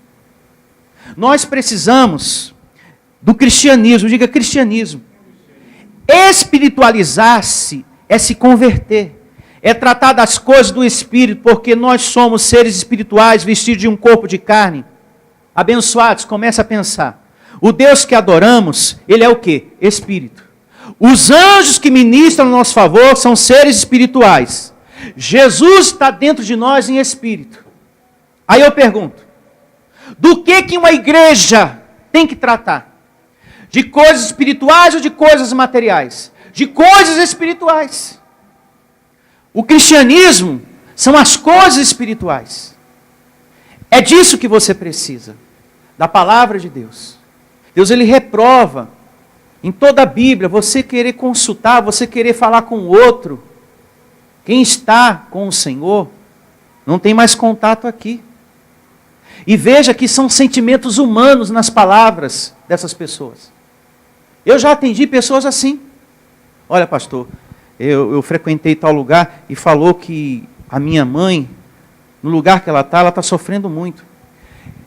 Nós precisamos do cristianismo, diga cristianismo. Espiritualizar-se é se converter, é tratar das coisas do Espírito, porque nós somos seres espirituais vestidos de um corpo de carne. Abençoados, comece a pensar. O Deus que adoramos, Ele é o quê? Espírito. Os anjos que ministram a nosso favor são seres espirituais. Jesus está dentro de nós em espírito. Aí eu pergunto, do que uma igreja tem que tratar? De coisas espirituais ou de coisas materiais? De coisas espirituais. O cristianismo são as coisas espirituais. É disso que você precisa, da palavra de Deus. Deus, Ele reprova em toda a Bíblia, você querer consultar, você querer falar com o outro. Quem está com o Senhor não tem mais contato aqui. E veja que são sentimentos humanos nas palavras dessas pessoas. Eu já atendi pessoas assim. Olha, pastor, eu frequentei tal lugar e falou que a minha mãe, no lugar que ela está sofrendo muito.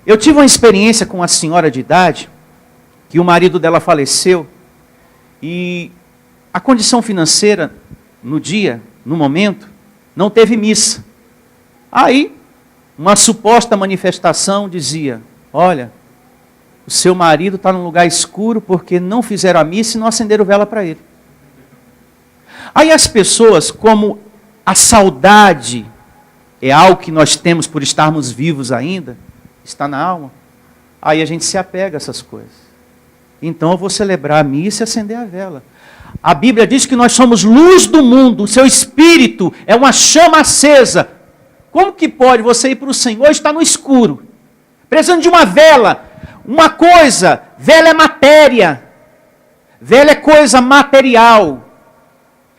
Eu tive uma experiência com uma senhora de idade, que o marido dela faleceu, e a condição financeira, no momento, não teve missa. Aí, uma suposta manifestação dizia, olha, o seu marido está num lugar escuro porque não fizeram a missa e não acenderam vela para ele. Aí as pessoas, como a saudade é algo que nós temos por estarmos vivos ainda, está na alma, aí a gente se apega a essas coisas. Então eu vou celebrar a missa e acender a vela. A Bíblia diz que nós somos luz do mundo, o seu espírito é uma chama acesa. Como que pode você ir para o Senhor e estar no escuro? Precisando de uma vela, uma coisa, vela é matéria, vela é coisa material.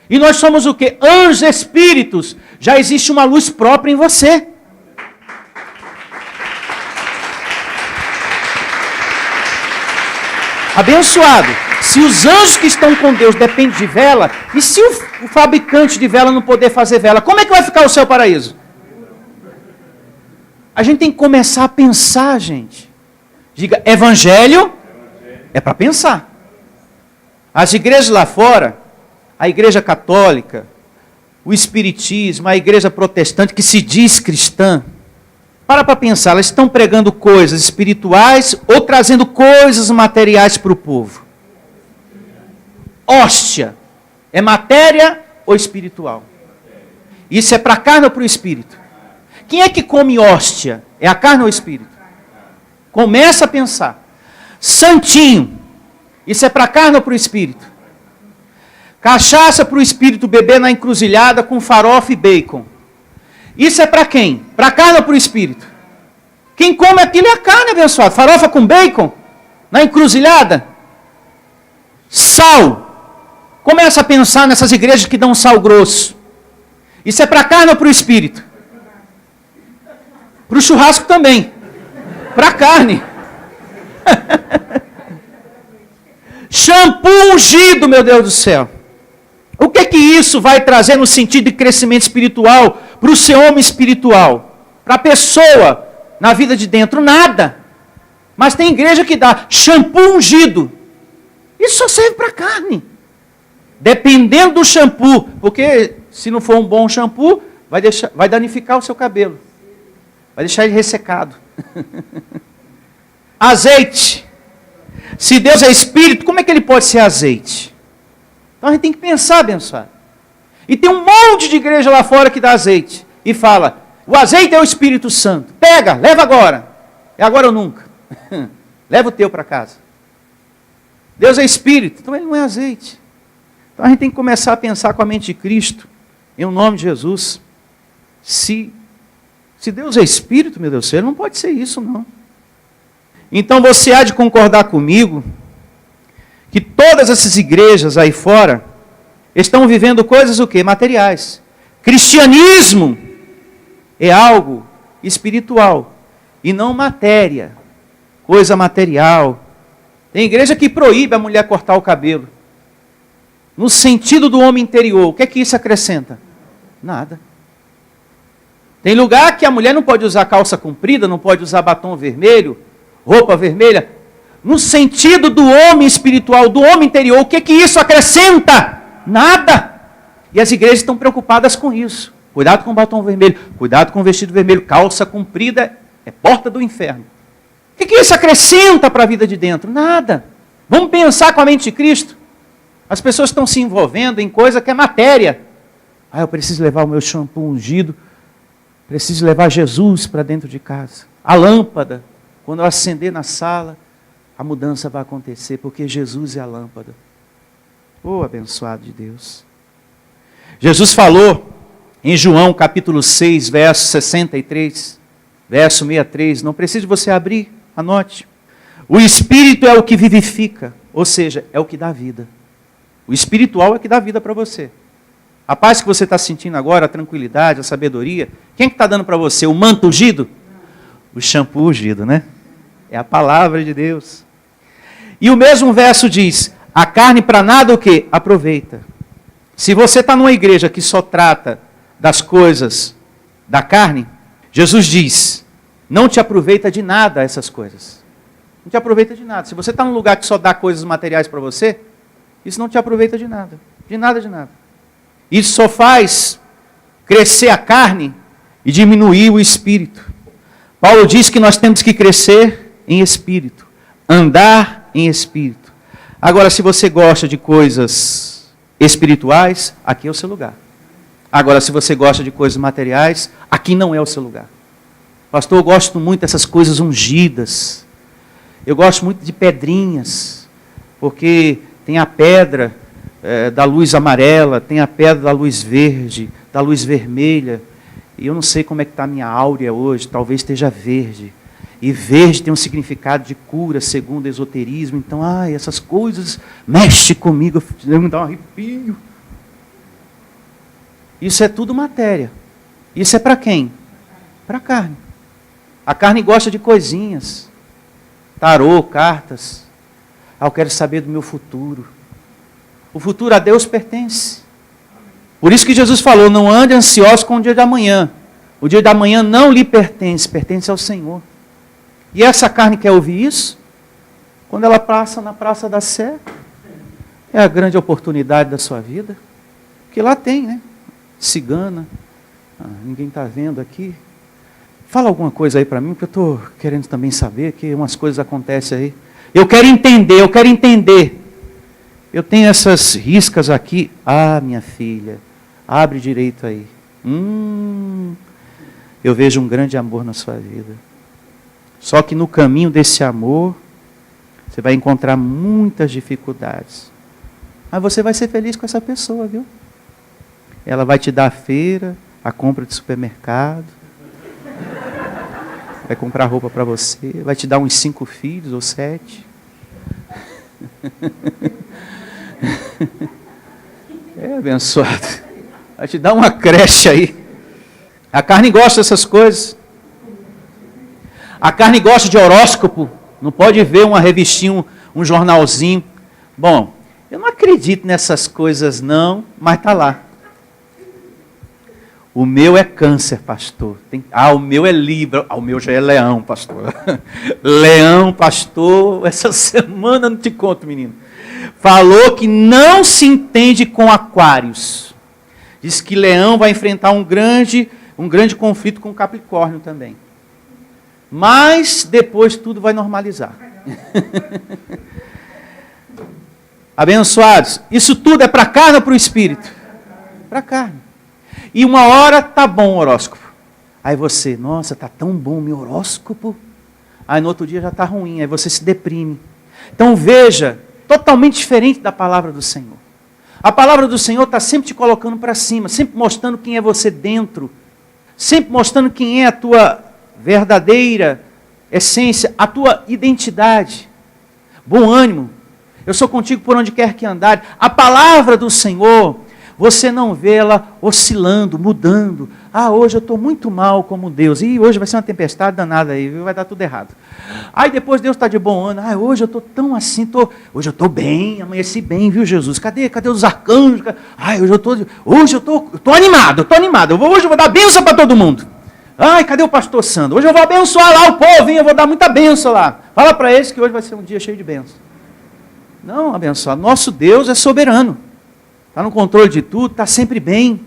E nós somos o quê? Anjos, espíritos. Já existe uma luz própria em você. Abençoado. Se os anjos que estão com Deus dependem de vela, e se o fabricante de vela não poder fazer vela, como é que vai ficar o céu paraíso? A gente tem que começar a pensar, gente. Diga, evangelho é para pensar. As igrejas lá fora, a igreja católica, o espiritismo, a igreja protestante que se diz cristã, para pensar, elas estão pregando coisas espirituais ou trazendo coisas materiais para o povo? Hóstia, é matéria ou espiritual? Isso é para a carne ou para o espírito? Quem é que come hóstia? É a carne ou o espírito? Começa a pensar. Santinho, isso é para a carne ou para o espírito? Cachaça para o espírito beber na encruzilhada com farofa e bacon. Isso é para quem? Para a carne ou para o espírito? Quem come aquilo é a carne, abençoado. Farofa com bacon na encruzilhada. Sal. Começa a pensar nessas igrejas que dão sal grosso. Isso é para a carne ou para o espírito? Para o churrasco também. Para a carne. Shampoo ungido, meu Deus do céu. O que isso vai trazer no sentido de crescimento espiritual para o seu homem espiritual? Para a pessoa na vida de dentro? Nada. Mas tem igreja que dá shampoo ungido. Isso só serve para a carne. Dependendo do shampoo. Porque se não for um bom shampoo, vai danificar o seu cabelo. Vai deixar ele ressecado. Azeite. Se Deus é espírito, como é que ele pode ser azeite? Então a gente tem que pensar, abençoado. E tem um monte de igreja lá fora que dá azeite. E fala, o azeite é o Espírito Santo. Pega, leva agora. É agora ou nunca. Leva o teu para casa. Deus é espírito, então ele não é azeite. Então a gente tem que começar a pensar com a mente de Cristo. Em nome de Jesus. Se Deus é espírito, meu Deus do céu, ele não pode ser isso, não. Então você há de concordar comigo que todas essas igrejas aí fora estão vivendo coisas o quê? Materiais. Cristianismo é algo espiritual e não matéria, coisa material. Tem igreja que proíbe a mulher cortar o cabelo. No sentido do homem interior, o que é que isso acrescenta? Nada. Tem lugar que a mulher não pode usar calça comprida, não pode usar batom vermelho, roupa vermelha. No sentido do homem espiritual, do homem interior, o que é que isso acrescenta? Nada. E as igrejas estão preocupadas com isso. Cuidado com o batom vermelho, cuidado com o vestido vermelho, calça comprida é porta do inferno. O que isso acrescenta para a vida de dentro? Nada. Vamos pensar com a mente de Cristo? As pessoas estão se envolvendo em coisa que é matéria. Ah, eu preciso levar o meu shampoo ungido, preciso levar Jesus para dentro de casa. A lâmpada, quando eu acender na sala, a mudança vai acontecer, porque Jesus é a lâmpada. Oh, abençoado de Deus. Jesus falou em João capítulo 6, verso 63, verso 63, não precisa você abrir, anote. O Espírito é o que vivifica, ou seja, é o que dá vida. O espiritual é o que dá vida para você. A paz que você está sentindo agora, a tranquilidade, a sabedoria, quem é que está dando para você? O manto ungido? O shampoo ungido, né? É a palavra de Deus. E o mesmo verso diz, a carne para nada o quê? Aproveita. Se você está numa igreja que só trata das coisas da carne, Jesus diz, não te aproveita de nada essas coisas. Não te aproveita de nada. Se você está num lugar que só dá coisas materiais para você, isso não te aproveita de nada. De nada, de nada. Isso só faz crescer a carne e diminuir o espírito. Paulo diz que nós temos que crescer em espírito, andar em espírito. Agora, se você gosta de coisas espirituais, aqui é o seu lugar. Agora, se você gosta de coisas materiais, aqui não é o seu lugar. Pastor, eu gosto muito dessas coisas ungidas. Eu gosto muito de pedrinhas, porque tem a pedra da luz amarela, tem a pedra da luz verde, da luz vermelha. E eu não sei como é que está a minha áurea hoje, talvez esteja verde. E verde tem um significado de cura, segundo o esoterismo. Então, essas coisas mexem comigo, me dá um arrepio. Isso é tudo matéria. Isso é para quem? Para a carne. A carne gosta de coisinhas. Tarô, cartas. Eu quero saber do meu futuro. O futuro a Deus pertence. Por isso que Jesus falou, não ande ansioso com o dia da manhã. O dia da manhã não lhe pertence, pertence ao Senhor. E essa carne quer ouvir isso? Quando ela passa na Praça da Sé, é a grande oportunidade da sua vida. Porque lá tem, né? Cigana. Ninguém está vendo aqui. Fala alguma coisa aí para mim, porque eu estou querendo também saber que umas coisas acontecem aí. Eu quero entender. Eu tenho essas riscas aqui. Minha filha, abre direito aí. Eu vejo um grande amor na sua vida. Só que no caminho desse amor, você vai encontrar muitas dificuldades. Mas você vai ser feliz com essa pessoa, viu? Ela vai te dar a feira, a compra de supermercado. Vai comprar roupa para você. Vai te dar uns 5 filhos ou 7. É abençoado. Vai te dar uma creche aí. A carne gosta dessas coisas. A carne gosta de horóscopo. Não pode ver uma revistinha, um jornalzinho. Bom, eu não acredito nessas coisas não, mas está lá. O meu é câncer, pastor. O meu é Libra. O meu já é leão, pastor. Leão, pastor, essa semana não te conto, menino. Falou que não se entende com aquários. Diz que leão vai enfrentar um grande conflito com Capricórnio também. Mas depois tudo vai normalizar. Abençoados, isso tudo é para a carne ou para o espírito? Para a carne. E uma hora tá bom o horóscopo. Aí você, nossa, tá tão bom o meu horóscopo. Aí no outro dia já tá ruim, aí você se deprime. Então veja, totalmente diferente da palavra do Senhor. A palavra do Senhor está sempre te colocando para cima, sempre mostrando quem é você dentro, sempre mostrando quem é a tua verdadeira essência, a tua identidade. Bom ânimo, eu sou contigo por onde quer que andar. A palavra do Senhor, você não vê ela oscilando, mudando. Hoje eu estou muito mal como Deus. E hoje vai ser uma tempestade danada aí, vai dar tudo errado. Aí depois Deus está de bom ânimo. Hoje eu estou tão assim, hoje eu estou bem, amanheci bem, viu Jesus? Cadê os arcanjos? Hoje eu estou animado, Hoje eu vou dar bênção para todo mundo. Cadê o pastor Sandro? Hoje eu vou abençoar lá o povo, hein? Eu vou dar muita bênção lá. Fala para eles que hoje vai ser um dia cheio de bênção. Não, abençoado. Nosso Deus é soberano. Está no controle de tudo, está sempre bem.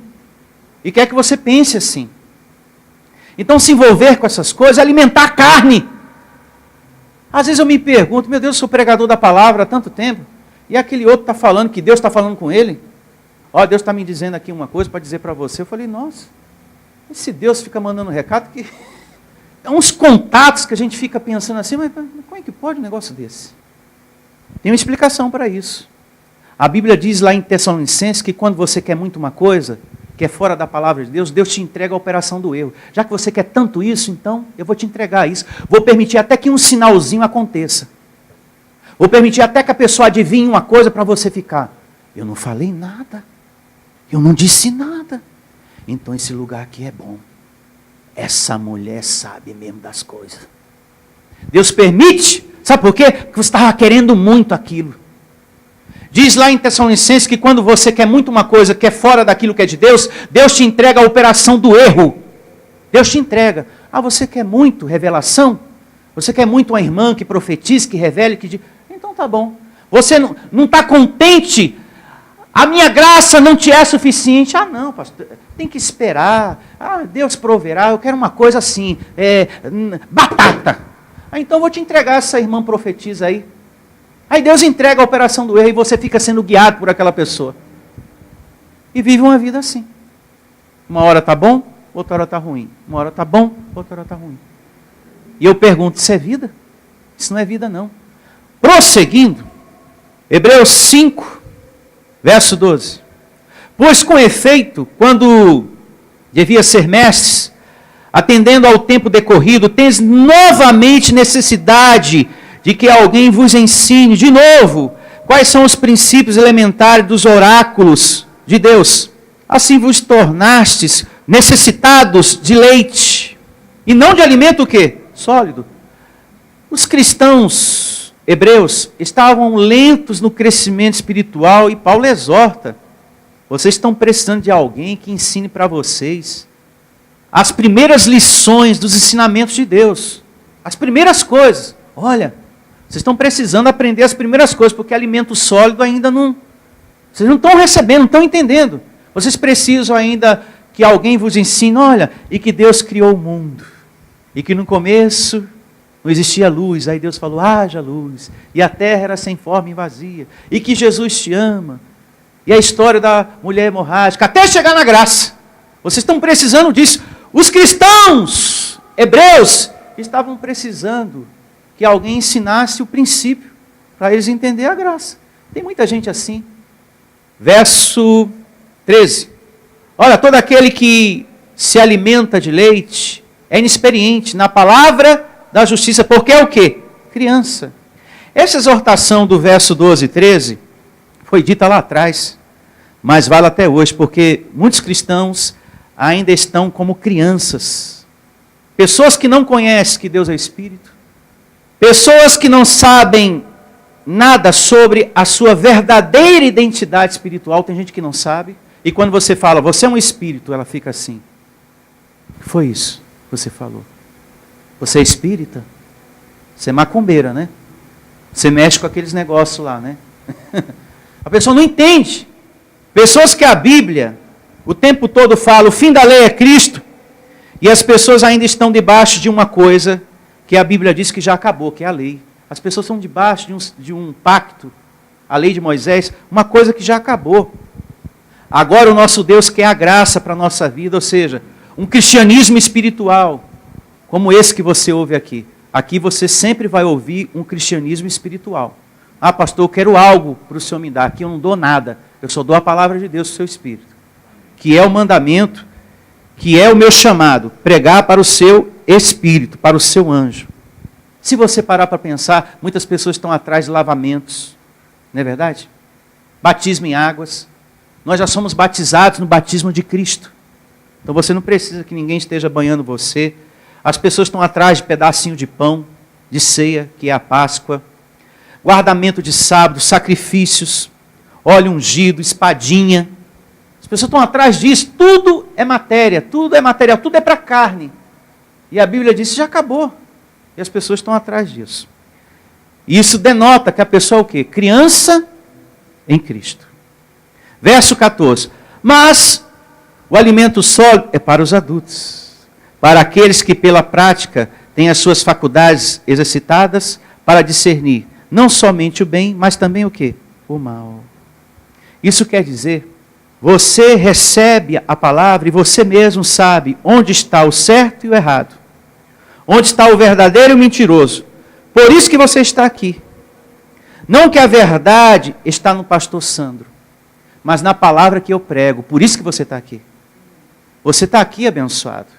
E quer que você pense assim. Então se envolver com essas coisas, alimentar a carne. Às vezes eu me pergunto, meu Deus, eu sou pregador da palavra há tanto tempo. E aquele outro está falando que Deus está falando com ele. Deus está me dizendo aqui uma coisa para dizer para você. Eu falei, nossa, esse Deus fica mandando recado que... É uns contatos que a gente fica pensando assim, mas como é que pode um negócio desse? Tem uma explicação para isso. A Bíblia diz lá em Tessalonicenses que quando você quer muito uma coisa, que é fora da palavra de Deus, Deus te entrega a operação do erro. Já que você quer tanto isso, então eu vou te entregar isso. Vou permitir até que um sinalzinho aconteça. Vou permitir até que a pessoa adivinhe uma coisa para você ficar. Eu não falei nada. Eu não disse nada. Então esse lugar aqui é bom. Essa mulher sabe mesmo das coisas. Deus permite. Sabe por quê? Porque você estava querendo muito aquilo. Diz lá em Tessalonicenses que quando você quer muito uma coisa que é fora daquilo que é de Deus, Deus te entrega a operação do erro. Deus te entrega. Você quer muito revelação? Você quer muito uma irmã que profetize, que revele, que diz... Então tá bom. Você não está contente? A minha graça não te é suficiente? Não, pastor, tem que esperar. Deus proverá, eu quero uma coisa assim, batata. Então eu vou te entregar essa irmã profetiza aí. Aí Deus entrega a operação do erro e você fica sendo guiado por aquela pessoa. E vive uma vida assim. Uma hora está bom, outra hora está ruim. Uma hora está bom, outra hora está ruim. E eu pergunto, isso é vida? Isso não é vida não. Prosseguindo, Hebreus 5, verso 12. Pois com efeito, quando devia ser mestres, atendendo ao tempo decorrido, tens novamente necessidade de que alguém vos ensine de novo quais são os princípios elementares dos oráculos de Deus. Assim vos tornastes necessitados de leite, e não de alimento o quê? Sólido. Os cristãos hebreus estavam lentos no crescimento espiritual, e Paulo exorta, vocês estão precisando de alguém que ensine para vocês as primeiras lições dos ensinamentos de Deus, as primeiras coisas. Olha, vocês estão precisando aprender as primeiras coisas, porque alimento sólido ainda não... Vocês não estão recebendo, não estão entendendo. Vocês precisam ainda que alguém vos ensine, olha, e que Deus criou o mundo. E que no começo não existia luz, aí Deus falou, haja luz. E a terra era sem forma e vazia. E que Jesus te ama. E a história da mulher hemorrágica, até chegar na graça. Vocês estão precisando disso. Os cristãos hebreus estavam precisando que alguém ensinasse o princípio, para eles entenderem a graça. Tem muita gente assim. Verso 13. Olha, todo aquele que se alimenta de leite é inexperiente na palavra da justiça, porque é o quê? Criança. Essa exortação do verso 12 e 13 foi dita lá atrás, mas vale até hoje, porque muitos cristãos ainda estão como crianças. Pessoas que não conhecem que Deus é Espírito. Pessoas que não sabem nada sobre a sua verdadeira identidade espiritual. Tem gente que não sabe. E quando você fala, você é um espírito, ela fica assim. O que foi isso que você falou? Você é espírita? Você é macumbeira, né? Você mexe com aqueles negócios lá, né? A pessoa não entende. Pessoas que a Bíblia o tempo todo fala, o fim da lei é Cristo, e as pessoas ainda estão debaixo de uma coisa que a Bíblia diz que já acabou, que é a lei. As pessoas estão debaixo de um pacto, a lei de Moisés, uma coisa que já acabou. Agora o nosso Deus quer a graça para a nossa vida, ou seja, um cristianismo espiritual, como esse que você ouve aqui. Aqui você sempre vai ouvir um cristianismo espiritual. Ah, pastor, eu quero algo para o Senhor me dar. Aqui eu não dou nada, eu só dou a palavra de Deus, o seu Espírito. Que é o mandamento, que é o meu chamado, pregar para o seu Espírito, para o seu anjo. Se você parar para pensar, muitas pessoas estão atrás de lavamentos, não é verdade? Batismo em águas. Nós já somos batizados no batismo de Cristo. Então você não precisa que ninguém esteja banhando você. As pessoas estão atrás de pedacinho de pão, de ceia, que é a Páscoa. Guardamento de sábado, sacrifícios, óleo ungido, espadinha. As pessoas estão atrás disso. Tudo é matéria, tudo é material, tudo é para carne. E a Bíblia diz que já acabou. E as pessoas estão atrás disso. E isso denota que a pessoa é o quê? Criança em Cristo. Verso 14. Mas o alimento sólido é para os adultos, para aqueles que pela prática têm as suas faculdades exercitadas para discernir não somente o bem, mas também o quê? O mal. Isso quer dizer, você recebe a palavra e você mesmo sabe onde está o certo e o errado. Onde está o verdadeiro e o mentiroso. Por isso que você está aqui. Não que a verdade está no pastor Sandro, mas na palavra que eu prego. Por isso que você está aqui. Você está aqui abençoado.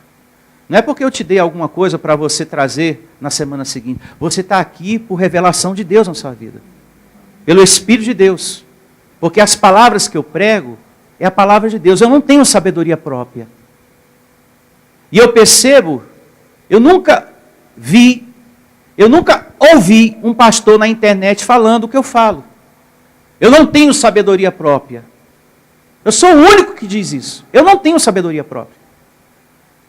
Não é porque eu te dei alguma coisa para você trazer na semana seguinte. Você está aqui por revelação de Deus na sua vida. Pelo Espírito de Deus. Porque as palavras que eu prego é a palavra de Deus. Eu não tenho sabedoria própria. E eu percebo, eu nunca ouvi um pastor na internet falando o que eu falo. Eu não tenho sabedoria própria. Eu sou o único que diz isso. Eu não tenho sabedoria própria.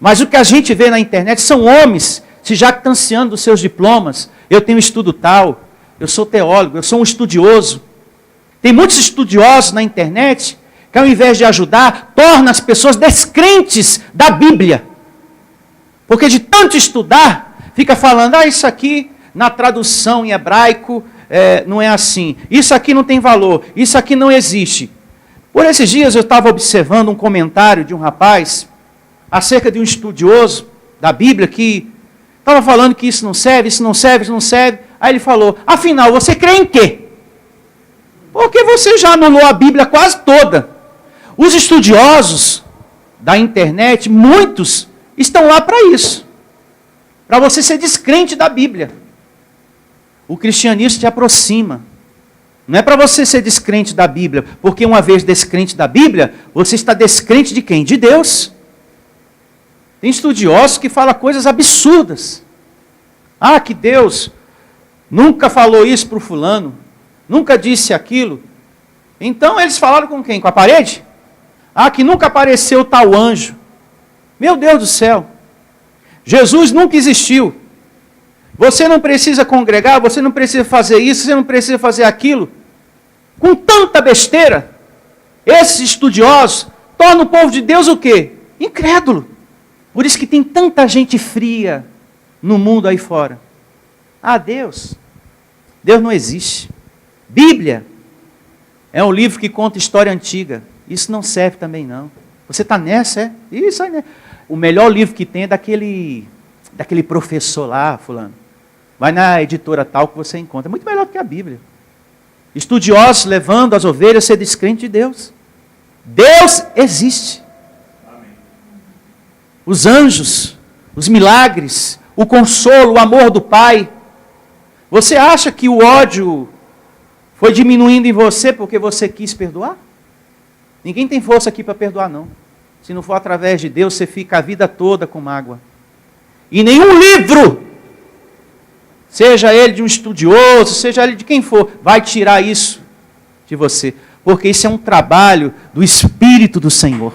Mas o que a gente vê na internet são homens se jactanciando dos seus diplomas. Eu tenho estudo tal, eu sou teólogo, eu sou um estudioso. Tem muitos estudiosos na internet que ao invés de ajudar, tornam as pessoas descrentes da Bíblia. Porque de tanto estudar, fica falando, isso aqui na tradução em hebraico não é assim. Isso aqui não tem valor, isso aqui não existe. Por esses dias eu estava observando um comentário de um rapaz acerca de um estudioso da Bíblia que estava falando que isso não serve, isso não serve, isso não serve. Aí ele falou, afinal, você crê em quê? Porque você já anulou a Bíblia quase toda. Os estudiosos da internet, muitos, estão lá para isso. Para você ser descrente da Bíblia. O cristianismo te aproxima. Não é para você ser descrente da Bíblia, porque uma vez descrente da Bíblia, você está descrente de quem? De Deus. Tem estudiosos que falam coisas absurdas. Que Deus nunca falou isso para o fulano, nunca disse aquilo. Então eles falaram com quem? Com a parede? Que nunca apareceu tal anjo. Meu Deus do céu. Jesus nunca existiu. Você não precisa congregar, você não precisa fazer isso, você não precisa fazer aquilo. Com tanta besteira, esses estudiosos tornam o povo de Deus o quê? Incrédulo. Por isso que tem tanta gente fria no mundo aí fora. Deus não existe. Bíblia é um livro que conta história antiga. Isso não serve também não. Você está nessa, é? Isso aí, né? O melhor livro que tem é daquele professor lá, fulano. Vai na editora tal que você encontra. É muito melhor do que a Bíblia. Estudiosos levando as ovelhas a ser descrente de Deus. Deus existe. Os anjos, os milagres, o consolo, o amor do Pai. Você acha que o ódio foi diminuindo em você porque você quis perdoar? Ninguém tem força aqui para perdoar, não. Se não for através de Deus, você fica a vida toda com mágoa. E nenhum livro, seja ele de um estudioso, seja ele de quem for, vai tirar isso de você. Porque isso é um trabalho do Espírito do Senhor.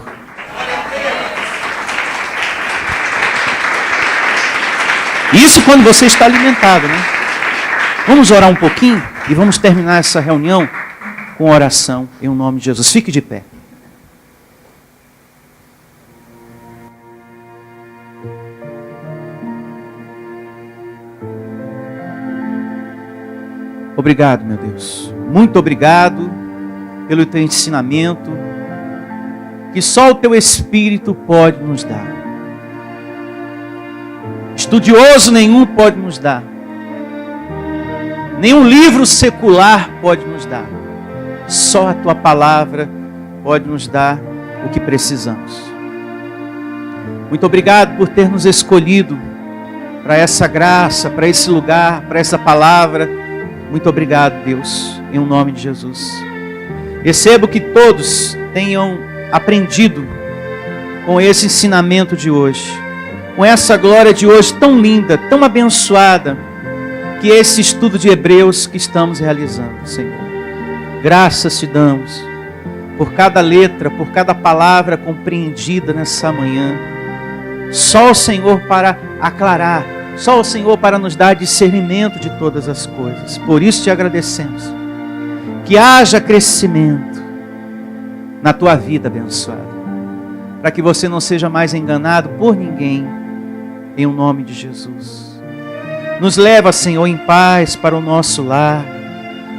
Isso quando você está alimentado, né? Vamos orar um pouquinho e vamos terminar essa reunião com oração em nome de Jesus. Fique de pé. Obrigado, meu Deus. Muito obrigado pelo teu ensinamento, que só o teu Espírito pode nos dar. Estudioso nenhum pode nos dar. Nenhum livro secular pode nos dar. Só a tua palavra pode nos dar o que precisamos. Muito obrigado por ter nos escolhido para essa graça, para esse lugar, para essa palavra. Muito obrigado, Deus, em nome de Jesus. Recebo que todos tenham aprendido com esse ensinamento de hoje, com essa glória de hoje tão linda, tão abençoada, que é esse estudo de Hebreus que estamos realizando, Senhor. Graças te damos por cada letra, por cada palavra compreendida nessa manhã. Só o Senhor para aclarar, só o Senhor para nos dar discernimento de todas as coisas. Por isso te agradecemos. Que haja crescimento na tua vida abençoada, para que você não seja mais enganado por ninguém, em nome de Jesus. Nos leva, Senhor, em paz para o nosso lar,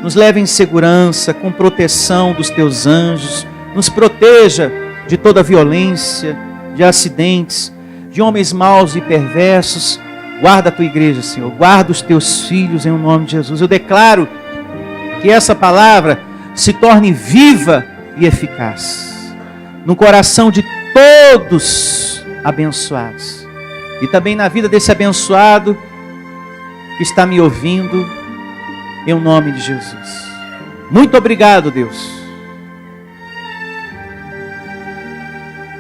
nos leva em segurança, com proteção dos teus anjos, nos proteja de toda violência, de acidentes, de homens maus e perversos. Guarda a tua igreja, Senhor, guarda os teus filhos em nome de Jesus. Eu declaro que essa palavra se torne viva e eficaz no coração de todos abençoados, e também na vida desse abençoado que está me ouvindo, em nome de Jesus. Muito obrigado, Deus,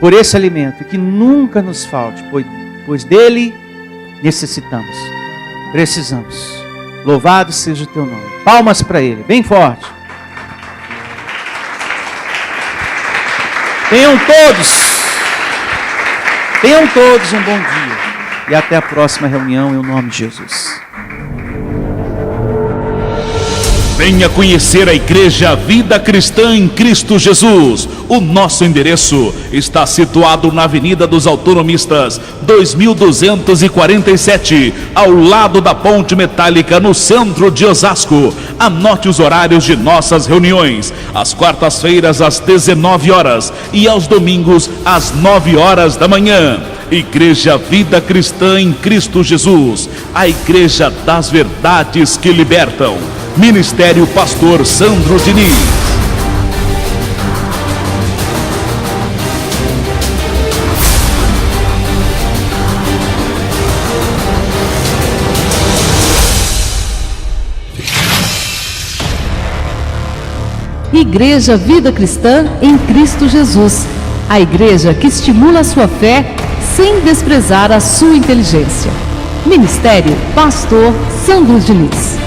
por esse alimento, que nunca nos falte, pois dele necessitamos, precisamos. Louvado seja o teu nome. Palmas para ele, bem forte. Tenham todos um bom dia. E até a próxima reunião em nome de Jesus. Venha conhecer a Igreja Vida Cristã em Cristo Jesus. O nosso endereço está situado na Avenida dos Autonomistas, 2247, ao lado da Ponte Metálica, no centro de Osasco. Anote os horários de nossas reuniões: às quartas-feiras às 19 horas e aos domingos às 9 horas da manhã. Igreja Vida Cristã em Cristo Jesus, a Igreja das Verdades que Libertam. Ministério Pastor Sandro Diniz. Igreja Vida Cristã em Cristo Jesus, a igreja que estimula a sua fé sem desprezar a sua inteligência. Ministério Pastor Sandro Diniz.